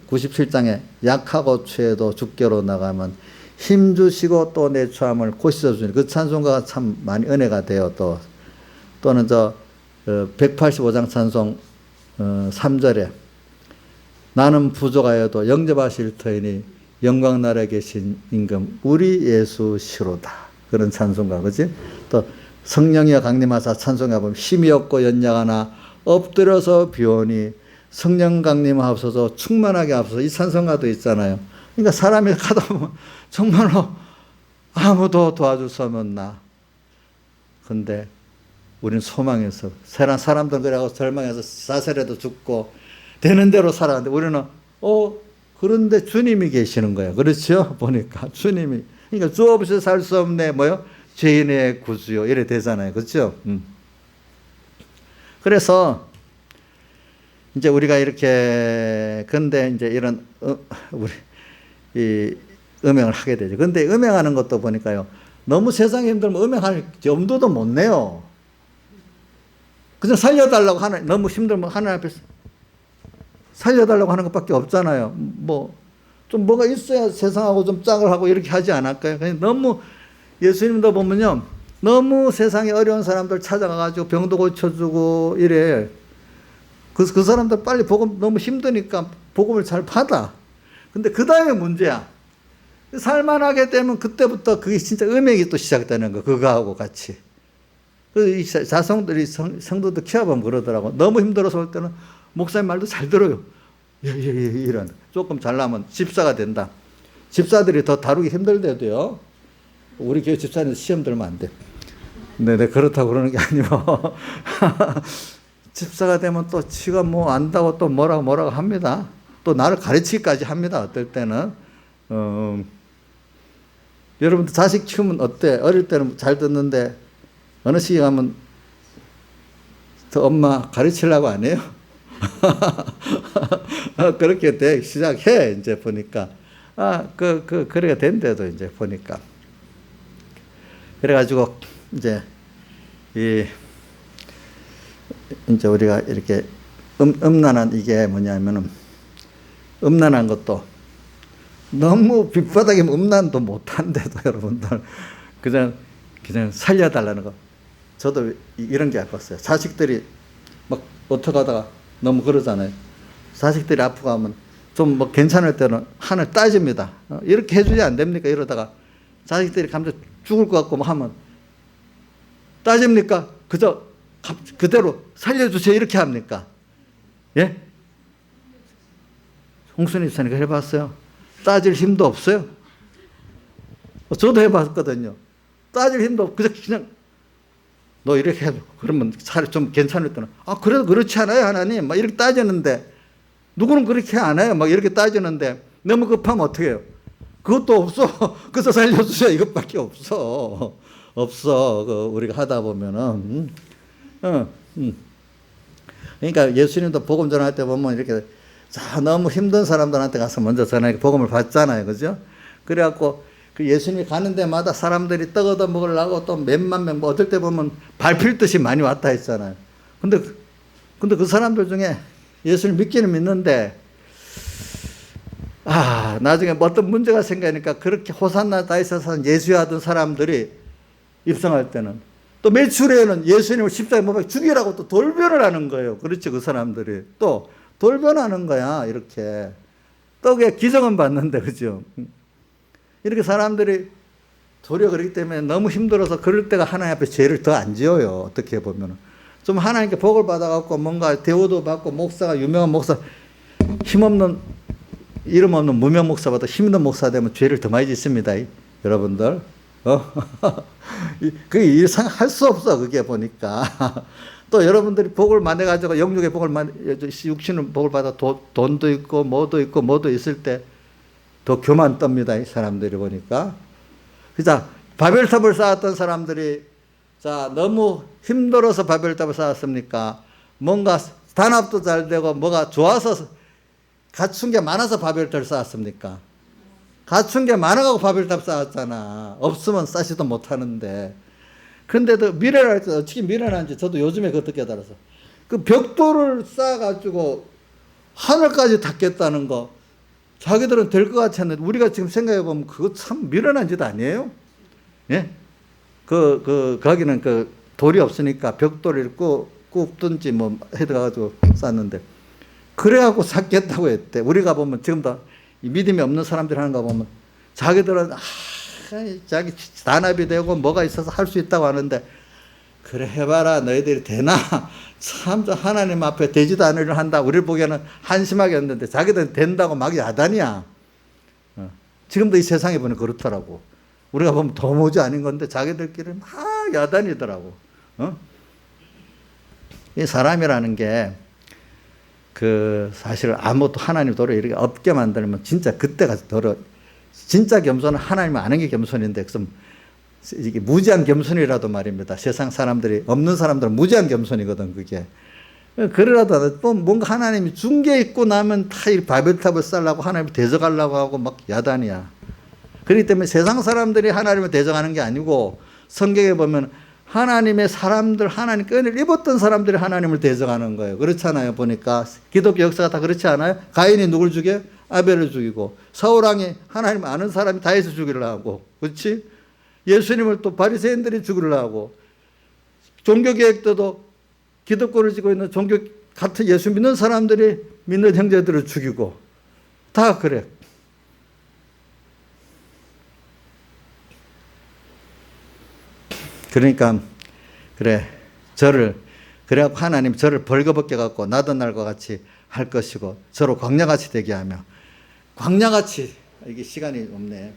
97장에 약하고 취해도 주께로 나가면 힘주시고 또 내 처함을 고시서 주니 그 찬송가가 참 많이 은혜가 돼요. 또는 185장 찬송 3절에 나는 부족하여도 영접하실 터이니 영광 나라에 계신 임금 우리 예수 시로다. 그런 찬송가 그지? 또 성령이여 강림하사 찬송가 보면 힘이 없고 연약하나 엎드려서 비오니 성령 강림하옵소서 충만하게 하옵소서 이 찬송가도 있잖아요. 그러니까 사람이 가다 보면 정말로 아무도 도와줄 수 없나. 근데 우리는 소망해서 사람들은 그래가지고 절망해서 자살해도 죽고 되는 대로 살아가는데 우리는 그런데 주님이 계시는 거예요. 그렇죠? 보니까 주님이 그러니까 주 없이 살 수 없네 뭐요? 죄인의 구주요 이래 되잖아요. 그렇죠? 그래서 이제 우리가 이렇게, 근데 이제 이런, 우리, 이 음행을 하게 되죠. 근데 음행하는 것도 보니까요, 너무 세상이 힘들면 음행할 염도도 못 내요. 그냥 살려달라고 하는, 너무 힘들면 하나님 앞에서 살려달라고 하는 것밖에 없잖아요. 뭐, 좀 뭐가 있어야 세상하고 좀 짝을 하고 이렇게 하지 않을까요? 그냥 너무, 예수님도 보면요, 너무 세상에 어려운 사람들 찾아가가지고 병도 고쳐주고 이래. 그 사람들 빨리 복음 너무 힘드니까 복음을 잘 받아. 근데 그 다음에 문제야. 살만하게 되면 그때부터 그게 진짜 음행이 또 시작되는 거, 그거하고 같이. 이 자성들이 성도들 키워보면 그러더라고. 너무 힘들어서 올 때는 목사님 말도 잘 들어요. 이런. 조금 잘나면 집사가 된다. 집사들이 더 다루기 힘들대도요. 우리 교회 집사님 시험 들면 안 돼. 네네, 그렇다고 그러는 게 아니고. 집사가 되면 또 지가 뭐 안다고 또 뭐라고 합니다. 또 나를 가르치기까지 합니다. 어떨 때는. 여러분들 자식 키우면 어때? 어릴 때는 잘 듣는데 어느 시기 가면 더 엄마 가르치려고 안 해요? 그렇게 시작해, 이제 보니까. 그래가 된대도 이제 보니까. 그래가지고, 이제 우리가 이렇게 음란한 이게 뭐냐면은, 음란한 것도 너무 빗바닥이면 음란도 못한데도 여러분들 그냥 살려달라는 거. 저도 이런 게 아팠어요. 자식들이 막 어떻게 하다가 너무 그러잖아요. 자식들이 아프고 하면 좀 뭐 괜찮을 때는 하늘 따집니다. 이렇게 해주지 안 됩니까? 이러다가 자식들이 감정 죽을 것 같고 뭐 하면 따집니까? 그대로 살려주세요 이렇게 합니까? 예? 홍순이 집사니까 해봤어요? 따질 힘도 없어요. 저도 해봤거든요. 따질 힘도 없고 그냥 너 이렇게 해줘. 그러면 좀 괜찮을 때는 그래도 그렇지 않아요 하나님? 막 이렇게 따지는데 누구는 그렇게 안 해요. 막 이렇게 따지는데 너무 급하면 어떻게 해요? 그것도 없어. 그래서 살려주세요 이것밖에 없어. 우리가 하다 보면은 그러니까 예수님도 복음 전할 때 보면 이렇게 너무 힘든 사람들한테 가서 먼저 전하게 복음을 받잖아요. 그죠? 그래갖고 그 예수님이 가는 데마다 사람들이 떡 얻어 먹으려고 또 몇만 명, 뭐 어떨 때 보면 밟힐 듯이 많이 왔다 했잖아요. 근데 그 사람들 중에 예수를 믿기는 믿는데, 나중에 뭐 어떤 문제가 생기니까 그렇게 호산나 다이사산 예수하던 사람들이 입성할 때는 또 며칠 후에는 예수님을 십자가에 못 박혀 죽이라고 또 돌변을 하는 거예요. 그렇죠. 그 사람들이 또 돌변하는 거야. 이렇게 떡에 기정은 받는데, 그죠? 이렇게 사람들이 도리어 그렇기 때문에 너무 힘들어서 그럴 때가 하나님 앞에 죄를 더 안 지어요. 어떻게 보면 좀 하나님께 복을 받아갖고 뭔가 대우도 받고 목사가 유명한 목사, 힘없는 이름 없는 무명 목사보다 힘 있는 목사 되면 죄를 더 많이 짓습니다. 여러분들. 그게 이상할 수 없어. 그게 보니까. 또 여러분들이 복을 만나가지고 영육의 육신의 복을 받아 돈도 있고 뭐도 있을 때 더 교만 떱니다. 이 사람들이 보니까. 그자 바벨탑을 쌓았던 사람들이 너무 힘들어서 바벨탑을 쌓았습니까? 뭔가 단합도 잘 되고 뭐가 좋아서 갖춘 게 많아서 바벨탑을 쌓았습니까? 갖춘 게 많아가지고 바벨탑 쌓았잖아. 없으면 쌓지도 못하는데. 그런데도 미련할 때 어떻게 미련한지 저도 요즘에 그것도 깨달아서 그 벽돌을 쌓아가지고 하늘까지 닿겠다는 거 자기들은 될 것 같지 않는데 우리가 지금 생각해보면 그거 참 미련한 짓 아니에요? 예? 거기는 돌이 없으니까 벽돌을 굽든지 뭐 해가지고 쌓는데 그래갖고 쌓겠다고 했대. 우리가 보면 지금도 믿음이 없는 사람들 하는 거 보면 자기들은 자기 단합이 되고 뭐가 있어서 할 수 있다고 하는데 그래 해봐라 너희들이 되나? 참 하나님 앞에 되지도 않을 일 한다. 우리 보기에는 한심하게 했는데 자기들은 된다고 막 야단이야. 지금도 이 세상에 보면 그렇더라고. 우리가 보면 도무지 아닌 건데 자기들끼리 막 야단이더라고. 이 사람이라는 게 사실 아무것도 하나님 도로 이렇게 없게 만들면 진짜 그때가 진짜 겸손은 하나님 아는 게 겸손인데 이게 무지한 겸손이라도 말입니다. 세상 사람들이 없는 사람들은 무지한 겸손이거든 그게. 그러라도 또 뭔가 하나님이 준 게 있고 나면 다 이 바벨탑을 쌓으려고 하나님을 대적하려고 하고 막 야단이야. 그렇기 때문에 세상 사람들이 하나님을 대적하는 게 아니고 성경에 보면 하나님의 사람들, 하나님께 은혜를 입었던 사람들이 하나님을 대적하는 거예요. 그렇잖아요. 보니까 기독교 역사가 다 그렇지 않아요? 가인이 누굴 죽여? 아벨을 죽이고, 사울왕이 하나님 아는 사람이 다윗을 죽이려고 하고, 그렇지? 예수님을 또 바리새인들이 죽이려고 하고, 종교개혁자도 기독교를 지고 있는 종교 같은 예수 믿는 사람들이 믿는 형제들을 죽이고, 다 그래. 그러니까 그래 그래갖고 하나님 저를 벌거벗게 갖고 나도 날과 같이 할 것이고 저로 광야같이 되게 하며, 광야같이, 이게 시간이 없네.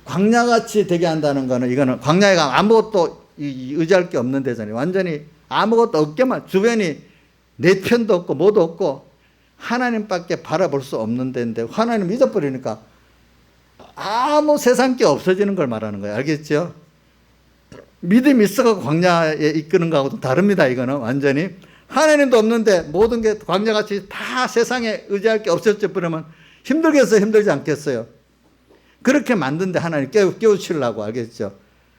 광야같이 되게 한다는 거는, 이거는 광야에 가면 아무것도 의지할 게 없는 데잖아요. 완전히 아무것도 없게만, 주변이 내 편도 없고 뭐도 없고 하나님밖에 바라볼 수 없는 데인데 하나님 잊어버리니까 아무 세상 게 없어지는 걸 말하는 거예요. 알겠죠? 믿음이 있어가 광야에 이끄는 거하고도 다릅니다. 이거는 완전히 하나님도 없는데 모든 게 광야같이 다 세상에 의지할 게 없어져 버리면 힘들겠어요? 힘들지 않겠어요? 그렇게 만든데 하나님 깨우치려고, 알겠죠?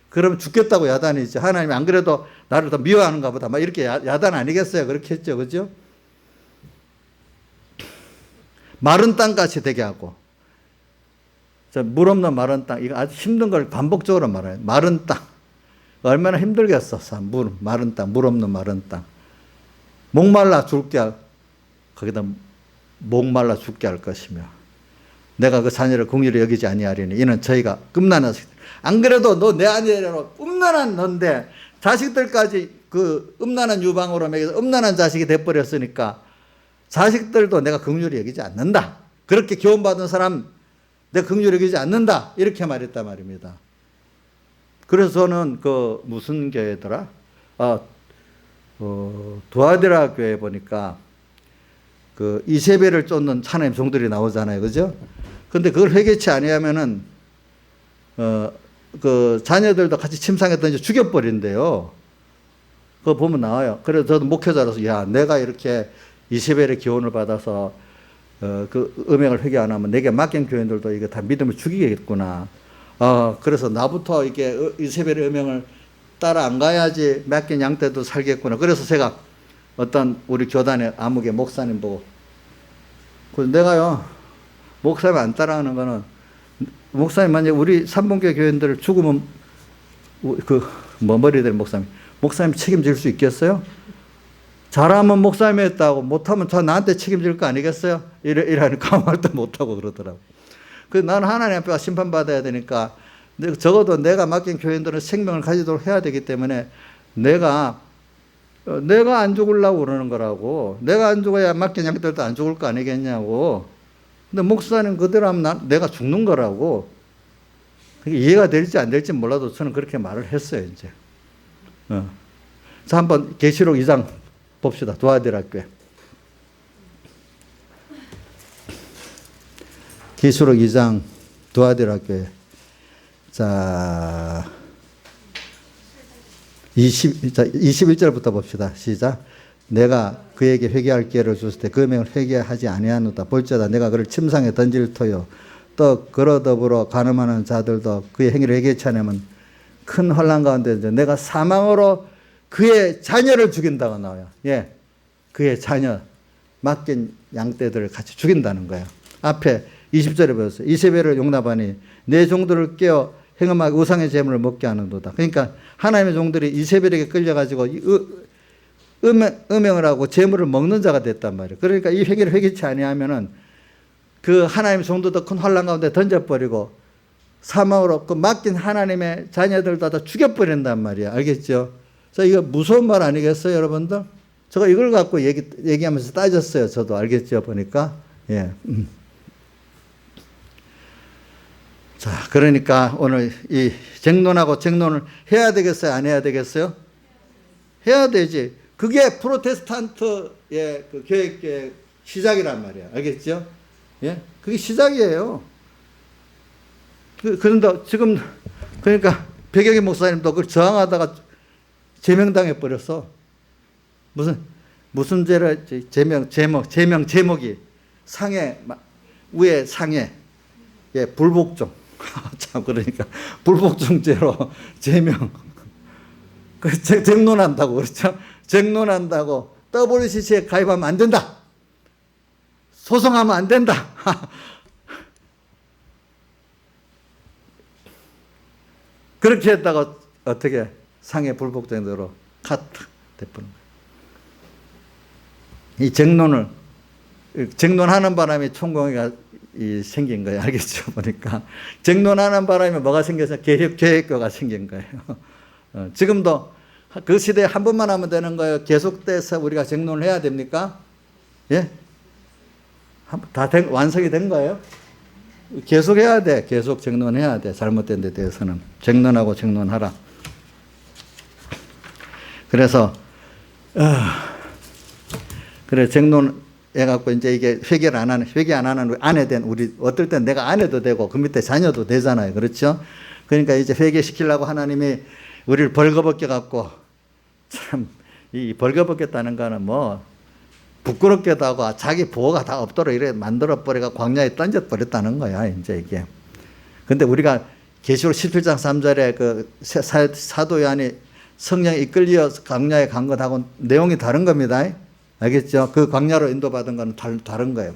그러면 죽겠다고 야단이죠. 하나님이 안 그래도 나를 더 미워하는가 보다 막 이렇게 야단 아니겠어요? 그렇게 했죠. 그죠? 마른 땅같이 되게 하고, 물 없는 마른 땅, 이거 아주 힘든 걸 반복적으로 말해요. 마른 땅. 얼마나 힘들겠어. 마른 땅, 물 없는 마른 땅. 목말라 죽게 거기다 목말라 죽게 할 것이며, 내가 그 자녀를 긍휼히 여기지 아니하리니 이는 저희가 음란한 자식들. 안 그래도 너 내 아니라고 음란한 너인데 자식들까지 그 음란한 유방으로 먹여서 음란한 자식이 돼버렸으니까 자식들도 내가 긍휼히 여기지 않는다. 그렇게 교훈받은 사람 내가 긍휼히 여기지 않는다. 이렇게 말했단 말입니다. 그래서 저는 그 무슨 교회더라? 두아디라 교회 보니까 그 이세벨을 쫓는 하나님 종들이 나오잖아요. 그죠? 근데 그걸 회개치 아니하면은 그 자녀들도 같이 침상했더니 죽여버린대요. 그거 보면 나와요. 그래서 저도 목회자로서, 야, 내가 이렇게 이세벨의 교훈을 받아서 그 음행을 회개 안 하면 내게 맡긴 교인들도 이거 다 믿음을 죽이겠구나. 그래서 나부터 이게 이세벨의 음행을 따라 안 가야지 맡긴 양떼도 살겠구나. 그래서 제가 어떤 우리 교단의 아무개 목사님 보고, 그래서 내가요, 목사님 안 따라하는 거는, 목사님 만약에 우리 삼봉교 교인들을 죽으면 머리들 목사님 책임질 수 있겠어요? 잘하면 목사님이 했다고, 못하면 나한테 책임질 거 아니겠어요? 이러니까 아무 말도 못하고 그러더라고. 그래서 나는 하나님 앞에 심판받아야 되니까 적어도 내가 맡긴 교인들은 생명을 가지도록 해야 되기 때문에 내가 안 죽으려고 그러는 거라고. 내가 안 죽어야 맡긴 양들도 안 죽을 거 아니겠냐고. 근데 목사님 그대로 하면 내가 죽는 거라고. 그게 이해가 될지 안 될지 몰라도 저는 그렇게 말을 했어요, 이제. 자, 한번 계시록 2장 봅시다. 두아디라 교회. 계시록 2장 두아디라 교회. 자, 21절부터 봅시다. 시작. 내가 그에게 회개할 기회를 줬을 때 그 명을 회개하지 아니하노다. 볼지어다 내가 그를 침상에 던질 터요. 또 그러 더불어 간음하는 자들도 그의 행위를 회개치 않으면 큰 환난 가운데 내가 사망으로 그의 자녀를 죽인다고 나와요. 예, 그의 자녀 맡긴 양떼들을 같이 죽인다는 거예요. 앞에 20절에 보였어요. 이세벨을 용납하니 내 종들을 깨어 행음하게 우상의 제물을 먹게 하는도다. 그러니까 하나님의 종들이 이세벨에게 끌려가지고 음행을 하고 제물을 먹는 자가 됐단 말이에요. 그러니까 이 회개를 회개치 아니하면은 그 하나님의 종들도 큰 환난 가운데 던져버리고 사망으로 그 맡긴 하나님의 자녀들도 다 죽여버린단 말이에요. 알겠죠? 자, 이거 무서운 말 아니겠어요, 여러분들? 제가 이걸 갖고 얘기하면서 따졌어요. 저도. 알겠죠? 보니까. 예. 자, 그러니까 오늘 이 쟁론을 해야 되겠어요? 안 해야 되겠어요? 해야 되지. 그게 프로테스탄트의 그 교회의 시작이란 말이야. 알겠죠? 예? 그게 시작이에요. 그런데 지금, 그러니까 백영희 목사님도 그걸 저항하다가 제명당해 버렸어. 무슨, 무슨 죄를 했지? 제목이 상해, 위에 상해, 예, 불복종. 참, 그러니까, 불복종죄로 제명. 쟁론한다고, 그렇죠? 쟁론한다고, WCC에 가입하면 안 된다. 소송하면 안 된다. 그렇게 했다가 어떻게 상해 불복종으로 카트 돼버린 거예요. 이 쟁론하는 바람에 총공회가 생긴 거예요. 알겠죠? 보니까 쟁론하는 바람에 뭐가 생겨서 계획교가 생긴 거예요. 지금도 그 시대에 한 번만 하면 되는 거예요. 계속돼서 우리가 쟁론을 해야 됩니까? 예? 다 완성이 된 거예요? 계속 해야 돼. 계속 쟁론해야 돼. 잘못된 데 대해서는. 쟁론하고 쟁론하라. 그래서, 그래, 쟁론해갖고 이제 이게 회개 안 하는 아내 된 우리, 어떨 땐 내가 아내도 되고 그 밑에 자녀도 되잖아요. 그렇죠? 그러니까 이제 회개시키려고 하나님이 우리를 벌거벗겨갖고 참, 이 벌거벗겼다는 거는 뭐, 부끄럽게도 하고 자기 보호가 다 없도록 이래 만들어버리고 광야에 던져버렸다는 거야, 이제 이게. 근데 우리가 계시록 17장 3절에 그 사도 요한이 성령에 이끌려 광야에 간 것하고 내용이 다른 겁니다. 알겠죠? 그 광야로 인도받은 건 다른 거예요.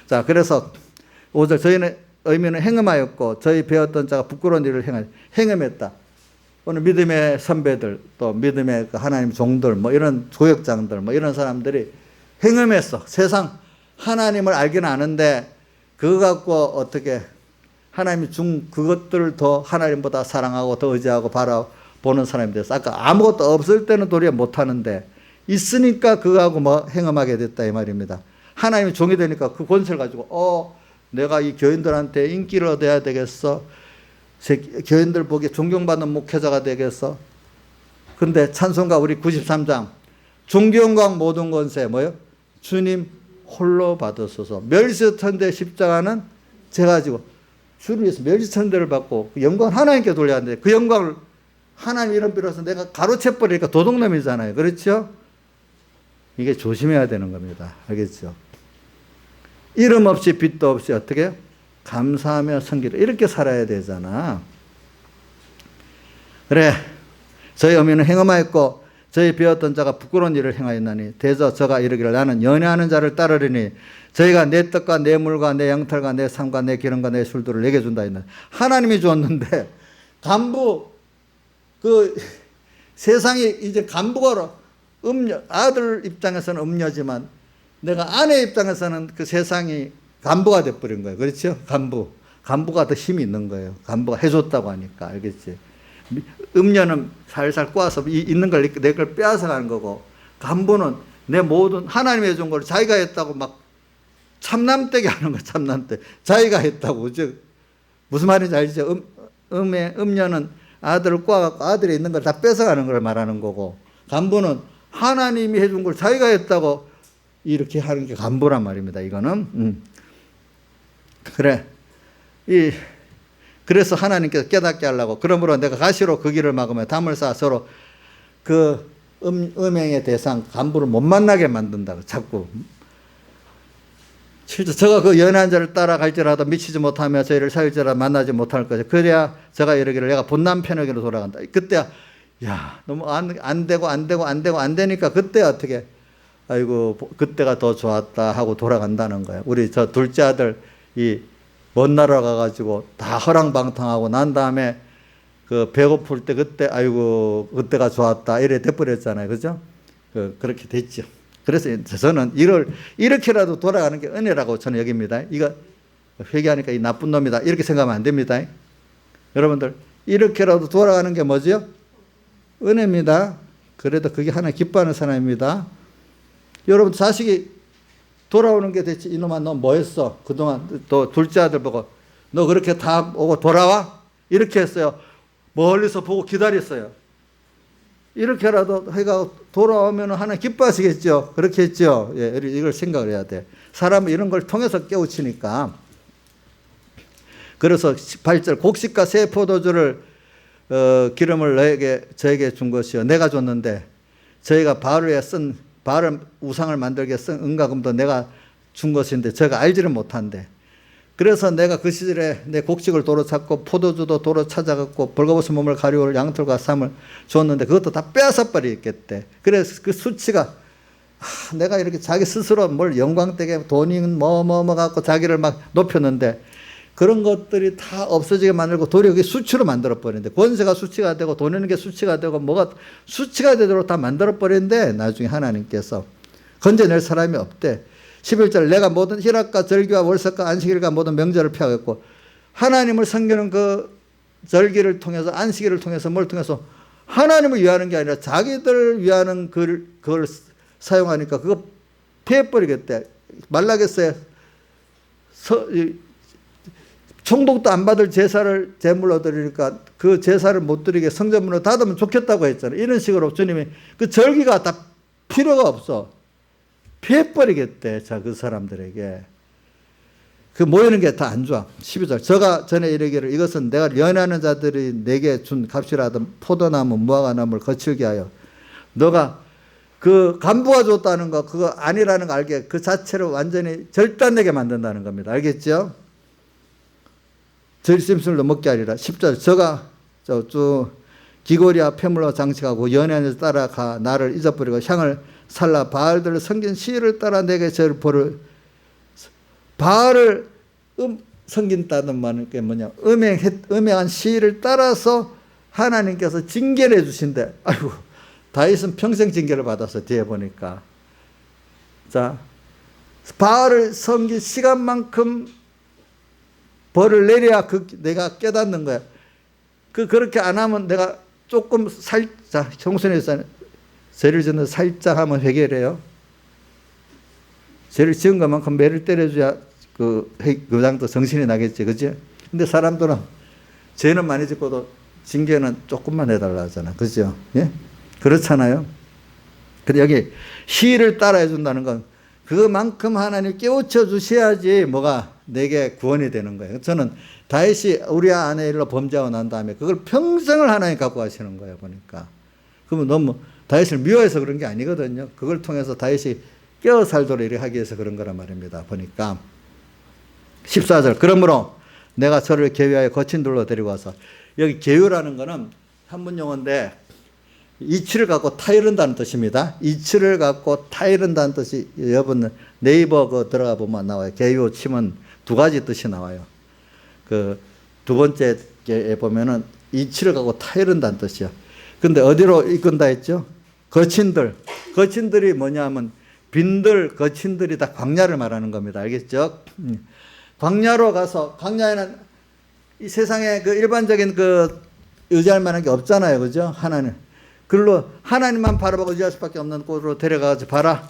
자, 그래서 5절 저희는 의미는 행음하였고 저희 배웠던 자가 부끄러운 일을 행음했다. 오늘 믿음의 선배들 또 믿음의 하나님 종들 뭐 이런 조역장들 뭐 이런 사람들이 행음했어. 세상 하나님을 알기는 아는데 그거 갖고 어떻게 하나님이 준 그것들을 더 하나님보다 사랑하고 더 의지하고 바라보는 사람이 됐어. 아까 아무것도 없을 때는 도리어 못하는데 있으니까 그거하고 뭐 행음하게 됐다 이 말입니다. 하나님이 종이 되니까 그 권세를 가지고 내가 이 교인들한테 인기를 얻어야 되겠어. 교인들 보기에 존경받는 목회자가 되겠어. 근데 찬송가 우리 93장 존경과 모든 권세 뭐요? 주님 홀로 받으소서. 멸시천대 십자가는 제가 지고 주를 위해서 멸시천대를 받고 그 영광을 하나님께 돌려야 하는데 그 영광을 하나님 이름 빌어서 내가 가로채버리니까 도둑놈이잖아요. 그렇죠? 이게 조심해야 되는 겁니다. 알겠죠? 이름 없이 빚도 없이 어떻게 감사하며 섬기라 이렇게 살아야 되잖아. 그래, 저희 어미는 행음하였고 저희 배웠던 자가 부끄러운 일을 행하였나니 대저 저가 이르기를 나는 연애하는 자를 따르리니 저희가 내 떡과 내 물과 내 양털과 내 삶과 내 기름과 내 술들을 내게 준다 했나. 하나님이 줬는데 간부 그 세상이 이제 간부가 음녀 아들 입장에서는 음녀지만 내가 아내 입장에서는 그 세상이 간부가 돼버린 거예요. 그렇죠? 간부가 더 힘이 있는 거예요. 간부가 해줬다고 하니까 알겠지? 음녀는 살살 꼬아서 있는 걸 내 걸 빼앗아 가는 거고 간부는 내 모든 하나님이 해준 걸 자기가 했다고 막 참남되게 하는 거야. 참남되 자기가 했다고. 즉 무슨 말인지 알죠? 음녀는 아들을 꼬아갖고 아들이 있는 걸 다 뺏어가는 걸 말하는 거고 간부는 하나님이 해준 걸 자기가 했다고 이렇게 하는 게 간부란 말입니다. 이거는 그래 그래서 하나님께서 깨닫게 하려고 그러므로 내가 가시로 그 길을 막으며 담을 쌓아 서로 그 음행의 대상 간부를 못 만나게 만든다고 자꾸. 저가 그 연한 자를 따라갈지라도 미치지 못하며 저희를 사일지라도 만나지 못할 것이다. 그래야 저가 이러기를 내가 본 남편에게로 돌아간다. 그때야 너무 안 되니까 그때 어떻게 아이고 그때가 더 좋았다 하고 돌아간다는 거예요. 우리 저 둘째 아들 먼 나라 가가지고 다 허랑방탕하고 난 다음에 그 배고플 때 그때 아이고 그때가 좋았다 이래 돼버렸잖아요. 그죠? 그렇게 됐죠. 그래서 저는 이렇게라도 돌아가는 게 은혜라고 저는 여깁니다. 이거 회개하니까 이 나쁜 놈이다 이렇게 생각하면 안 됩니다. 여러분들 이렇게라도 돌아가는 게 뭐죠? 은혜입니다. 그래도 그게 하나 기뻐하는 사람입니다. 여러분 자식이 돌아오는 게 대체 이놈아 너 뭐 했어? 그동안 또 둘째 아들 보고 너 그렇게 다 오고 돌아와? 이렇게 했어요. 멀리서 보고 기다렸어요. 이렇게라도 해가 돌아오면 하나 기뻐하시겠죠. 그렇게 했죠. 예, 이걸 생각을 해야 돼. 사람은 이런 걸 통해서 깨우치니까. 그래서 8절 곡식과 새 포도주를 기름을 저에게 준 것이요 내가 줬는데 저희가 바로에 쓴 바알 우상을 만들게 쓴 은과 금도 내가 준 것인데 저가 알지를 못한대. 그래서 내가 그 시절에 내 곡식을 도로 찾고 포도주도 도로 찾아갔고 벌거벗은 몸을 가리울 양털과 쌈을 줬는데 그것도 다 빼앗아 버리겠대. 그래서 그 수치가 내가 이렇게 자기 스스로 뭘 영광되게 돈이 뭐 갖고 자기를 막 높였는데 그런 것들이 다 없어지게 만들고 도리어 그게 수치로 만들어 버리는데 권세가 수치가 되고 돈 있는 게 수치가 되고 뭐가 수치가 되도록 다 만들어 버리는데 나중에 하나님께서 건져낼 사람이 없대. 11절 내가 모든 희락과 절기와 월삭과 안식일과 모든 명절을 피하겠고 하나님을 섬기는 그 절기를 통해서 안식일을 통해서 뭘 통해서 하나님을 위하는 게 아니라 자기들을 위하는 그걸 사용하니까 그거 피해버리겠대. 말라겠어요. 총독도 안 받을 제사를 제물로 드리니까 그 제사를 못 드리게 성전문을 닫으면 좋겠다고 했잖아요. 이런 식으로 주님이 그 절기가 다 필요가 없어. 피해버리겠대. 자, 그 사람들에게. 그 모이는 게 다 안 좋아. 12절. 저가 전에 이르기를 이것은 내가 연하는 자들이 내게 준 값이라던 포도나무 무화과나무를 거칠게 하여 너가 그 간부가 줬다는 거 그거 아니라는 거 알게 그 자체를 완전히 절단내게 만든다는 겁니다. 알겠죠? 절심술로 먹게 하리라. 10절. 저가 쭉 기고리와 폐물로 장식하고 연애하면서 따라가 나를 잊어버리고 향을 살라 바알들을 섬긴 시를 따라 내게 저를 보를 바알을 섬긴다는 말은 게 뭐냐 음행한 시를 따라서 하나님께서 징계를 해주신대. 아이고 다윗은 평생 징계를 받았어. 뒤에 보니까 자 바알을 섬긴 시간만큼 벌을 내려야 내가 깨닫는 거야. 그렇게 안 하면 내가 조금 살짝 청소년에서 죄를 짓는 살짝 하면 회개를 해요. 죄를 지은 것만큼 매를 때려줘야 그 장도 정신이 나겠지. 그지? 근데 사람들은 죄는 많이 짓고도 징계는 조금만 해달라 하잖아. 그죠? 예? 그렇잖아요. 근데 여기 시를 따라해 준다는 건 그만큼 하나님 깨우쳐 주셔야지 뭐가 내게 구원이 되는 거예요. 저는 다윗이 우리아 아내 일로 범죄하고 난 다음에 그걸 평생을 하나님 갖고 가시는 거예요. 보니까. 그러면 너무 다윗을 미워해서 그런 게 아니거든요. 그걸 통해서 다윗이 깨어 살도록 이렇게 하기 위해서 그런 거란 말입니다. 보니까 14절 그러므로 내가 저를 계위하여 거친 돌로 데리고 와서 여기 계유라는 거는 한문 용어인데 이치를 갖고 타이른다는 뜻입니다. 이치를 갖고 타이른다는 뜻이 여러분 네이버 그 들어가 보면 나와요. 계유 치면 두 가지 뜻이 나와요. 그 두 번째에 보면은 이치를 갖고 타이른다는 뜻이야. 근데 어디로 이끈다 했죠? 거친들이 뭐냐면 빈들, 거친들이 다 광야를 말하는 겁니다. 알겠죠? 광야로 가서 광야에는 이 세상에 그 일반적인 그 의지할 만한 게 없잖아요. 그죠? 하나님. 그걸로 하나님만 바라보고 의지할 수밖에 없는 곳으로 데려가서 봐라.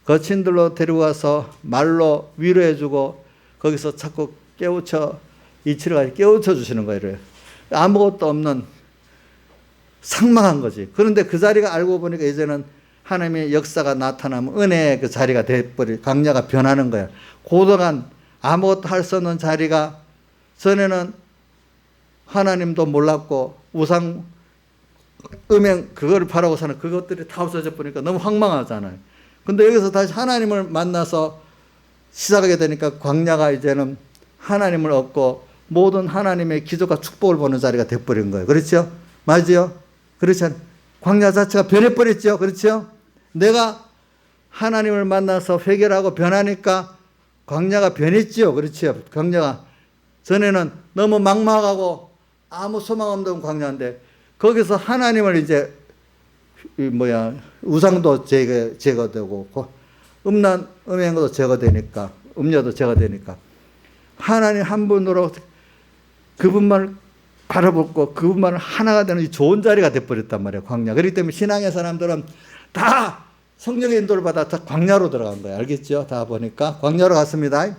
거친들로 데리고 가서 말로 위로해주고 거기서 자꾸 깨우쳐 이치를 가지고 깨우쳐 주시는 거예요. 아무것도 없는 상망한 거지. 그런데 그 자리가 알고 보니까 이제는 하나님의 역사가 나타나면 은혜의 그 자리가 돼버리 광야가 변하는 거야. 고독한 아무것도 할 수 없는 자리가 전에는 하나님도 몰랐고 우상 음행 그거를 바라고 사는 그것들이 다 없어져 버리니까 너무 황망하잖아요. 근데 여기서 다시 하나님을 만나서 시작하게 되니까 광야가 이제는 하나님을 얻고 모든 하나님의 기적과 축복을 보는 자리가 돼버린 거예요. 그렇죠? 맞아요? 그렇죠? 광야 자체가 변해버렸죠? 그렇죠? 내가 하나님을 만나서 회개를 하고 변하니까 광야가 변했지요. 그렇죠? 광야가 전에는 너무 막막하고 아무 소망 없는 광야인데 거기서 하나님을 이제 우상도 제거되고 음행도 제거되니까 음료도 제거되니까 하나님 한 분으로 그분만을 바라보고 그분만을 하나가 되는 이 좋은 자리가 돼버렸단 말이에요. 광야. 그렇기 때문에 신앙의 사람들은 다 성령의 인도를 받아 다 광야로 들어간 거예요. 알겠죠? 다 보니까 광야로 갔습니다.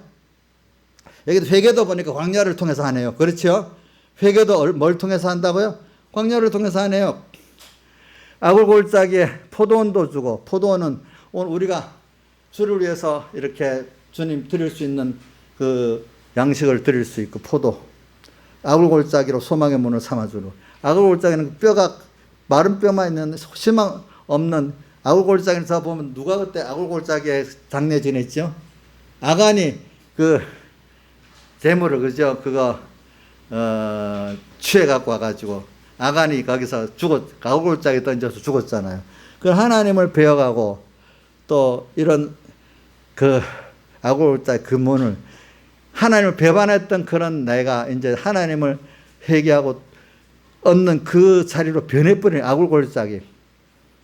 여기도 회개도 보니까 광야를 통해서 하네요. 그렇죠? 회개도 뭘 통해서 한다고요? 광야를 통해서 하네요. 아굴골짜기에 포도원도 주고 포도원은 오늘 우리가 주를 위해서 이렇게 주님 드릴 수 있는 그 양식을 드릴 수 있고 포도 아굴골짜기로 소망의 문을 삼아주는 아굴골짜기는 뼈가 마른 뼈만 있는 희망 없는 아굴골짜기에서 보면 누가 그때 아굴골짜기에 장례 지냈죠? 아간이 그 재물을 그죠? 그거 취해 갖고 와가지고 아간이 거기서 아굴골짜기 던져서 죽었잖아요. 그 하나님을 배워가고 또 이런 그 아굴골짜기 그 문을 하나님을 배반했던 그런 내가 이제 하나님을 회개하고 얻는 그 자리로 변해버린 아굴골짜기.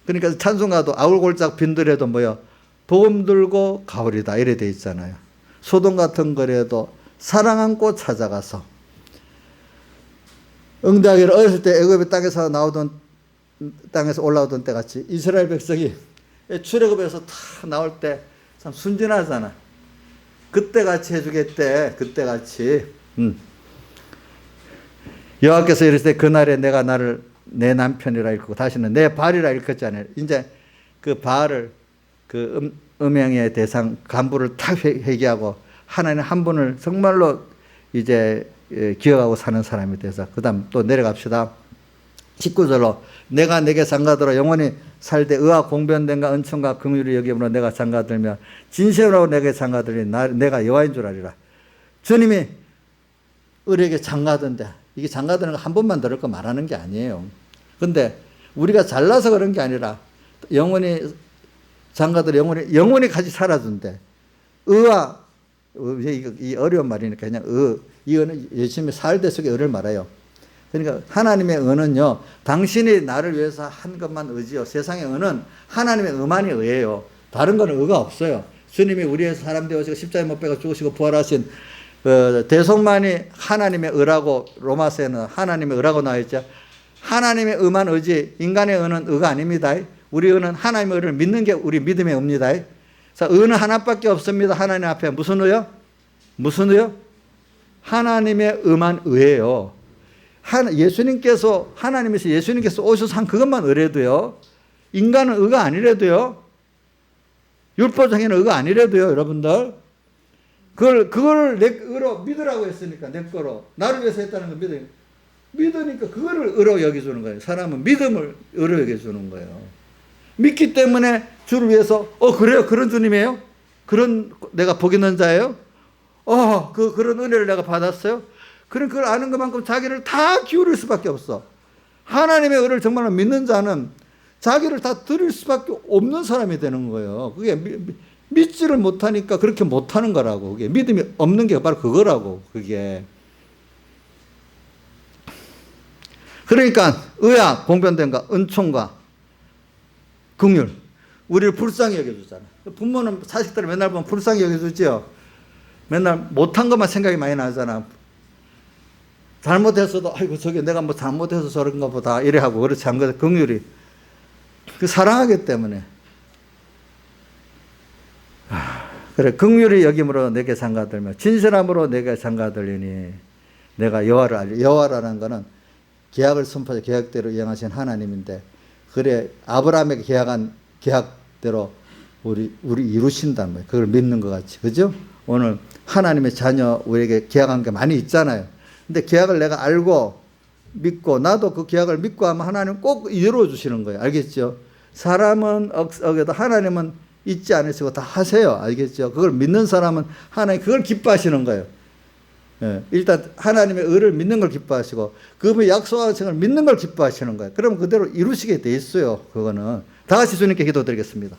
그러니까 찬송가도 아굴골짝 빈들에도 뭐요? 복음 들고 가오리다 이래 돼 있잖아요. 소돔 같은 거래도 사랑 안고 찾아가서 응대하기를 어렸을 때 애굽의 땅에서 나오던 땅에서 올라오던 때 같이 이스라엘 백성이 출애굽에서 다 나올 때 참 순진하잖아. 그때 같이 해주겠대. 그때 같이. 여호와께서 이르시되 그날에 내가 나를 내 남편이라 일컫고 다시는 내 발이라 일컫잖아요. 이제 그 발을 그 음행의 대상 간부를 탁 회개하고 하나님 한 분을 정말로 이제 기억하고 사는 사람이 돼서 그다음 또 내려갑시다. 19절로 내가 내게 장가들어 영원히 살되 의와 공변됨과 은총과 긍휼이 여김으로 내가 장가들며 진실로 내게 장가들니 내가 여호와인 줄 아리라. 주님이 우리에게 장가든데 이게 장가드는 거 한 번만 들을 거 말하는 게 아니에요. 근데 우리가 잘나서 그런 게 아니라 영원히 장가들어 영원히 같이 살아준대. 의와 이 어려운 말이니까 그냥 이 의는 예수님의 살대 속의 의를 말해요. 그러니까 하나님의 의는요, 당신이 나를 위해서 한 것만 의지요. 세상의 의는 하나님의 의만이 의예요. 다른 건 의가 없어요. 주님이 우리의 사람 되어지고 십자가에 못 박아 죽으시고 부활하신 대속만이 하나님의 의라고 로마서에는 하나님의 의라고 나와 있죠. 하나님의 의만 의지, 인간의 의는 의가 아닙니다. 우리 의는 하나님의 의를 믿는 게 우리 믿음의 의입니다. 자, 의는 하나밖에 없습니다. 하나님 앞에 무슨 의요? 무슨 의요? 하나님의 의만 의예요. 예수님께서 하나님에서 예수님께서 오셔서 한 그것만 의래도요. 인간은 의가 아니래도요. 율법적인 의가 아니래도요, 여러분들. 그걸 내 의로 믿으라고 했으니까, 내 거로. 나를 위해서 했다는 거 믿으니까 그거를 의로 여겨주는 거예요. 사람은 믿음을 의로 여겨주는 거예요. 믿기 때문에 주를 위해서, 그래요? 그런 주님이에요? 내가 복 있는 자예요? 그런 은혜를 내가 받았어요? 그럼 그걸 아는 것만큼 자기를 다 기울일 수밖에 없어. 하나님의 의를 정말로 믿는 자는 자기를 다 드릴 수밖에 없는 사람이 되는 거예요. 그게 믿지를 못하니까 그렇게 못하는 거라고. 그게 믿음이 없는 게 바로 그거라고. 그게. 그러니까 의와 공변됨과 은총과 긍휼, 우리를 불쌍히 여겨주잖아. 부모는 자식들을 맨날 보면 불쌍히 여겨주지요. 맨날 못한 것만 생각이 많이 나잖아. 잘못했어도 아이고 저게 내가 뭐 잘못해서 저런가 보다 이래 하고 그렇지 않은 거죠. 긍휼이 사랑하기 때문에. 그래, 긍휼이 여김으로 내게 장가들며 진실함으로 내게 장가들리니 내가 여호와를 알리. 여호와라는 거는 계약을 선포해서 계약대로 이행하신 하나님인데, 그래 아브라함에게 계약한 계약대로 우리 이루신단 말이에요. 그걸 믿는 것 같이. 그죠? 오늘 하나님의 자녀 우리에게 계약한 게 많이 있잖아요. 근데 계약을 내가 알고 믿고 나도 그 계약을 믿고 하면 하나님 꼭 이루어 주시는 거예요. 알겠죠? 사람은 어겨도 하나님은 잊지 않으시고 다 하세요. 알겠죠? 그걸 믿는 사람은 하나님 그걸 기뻐하시는 거예요. 예, 일단 하나님의 의를 믿는 걸 기뻐하시고 그분의 약속하신 걸 믿는 걸 기뻐하시는 거예요. 그러면 그대로 이루시게 돼 있어요. 그거는. 다 같이 주님께 기도드리겠습니다.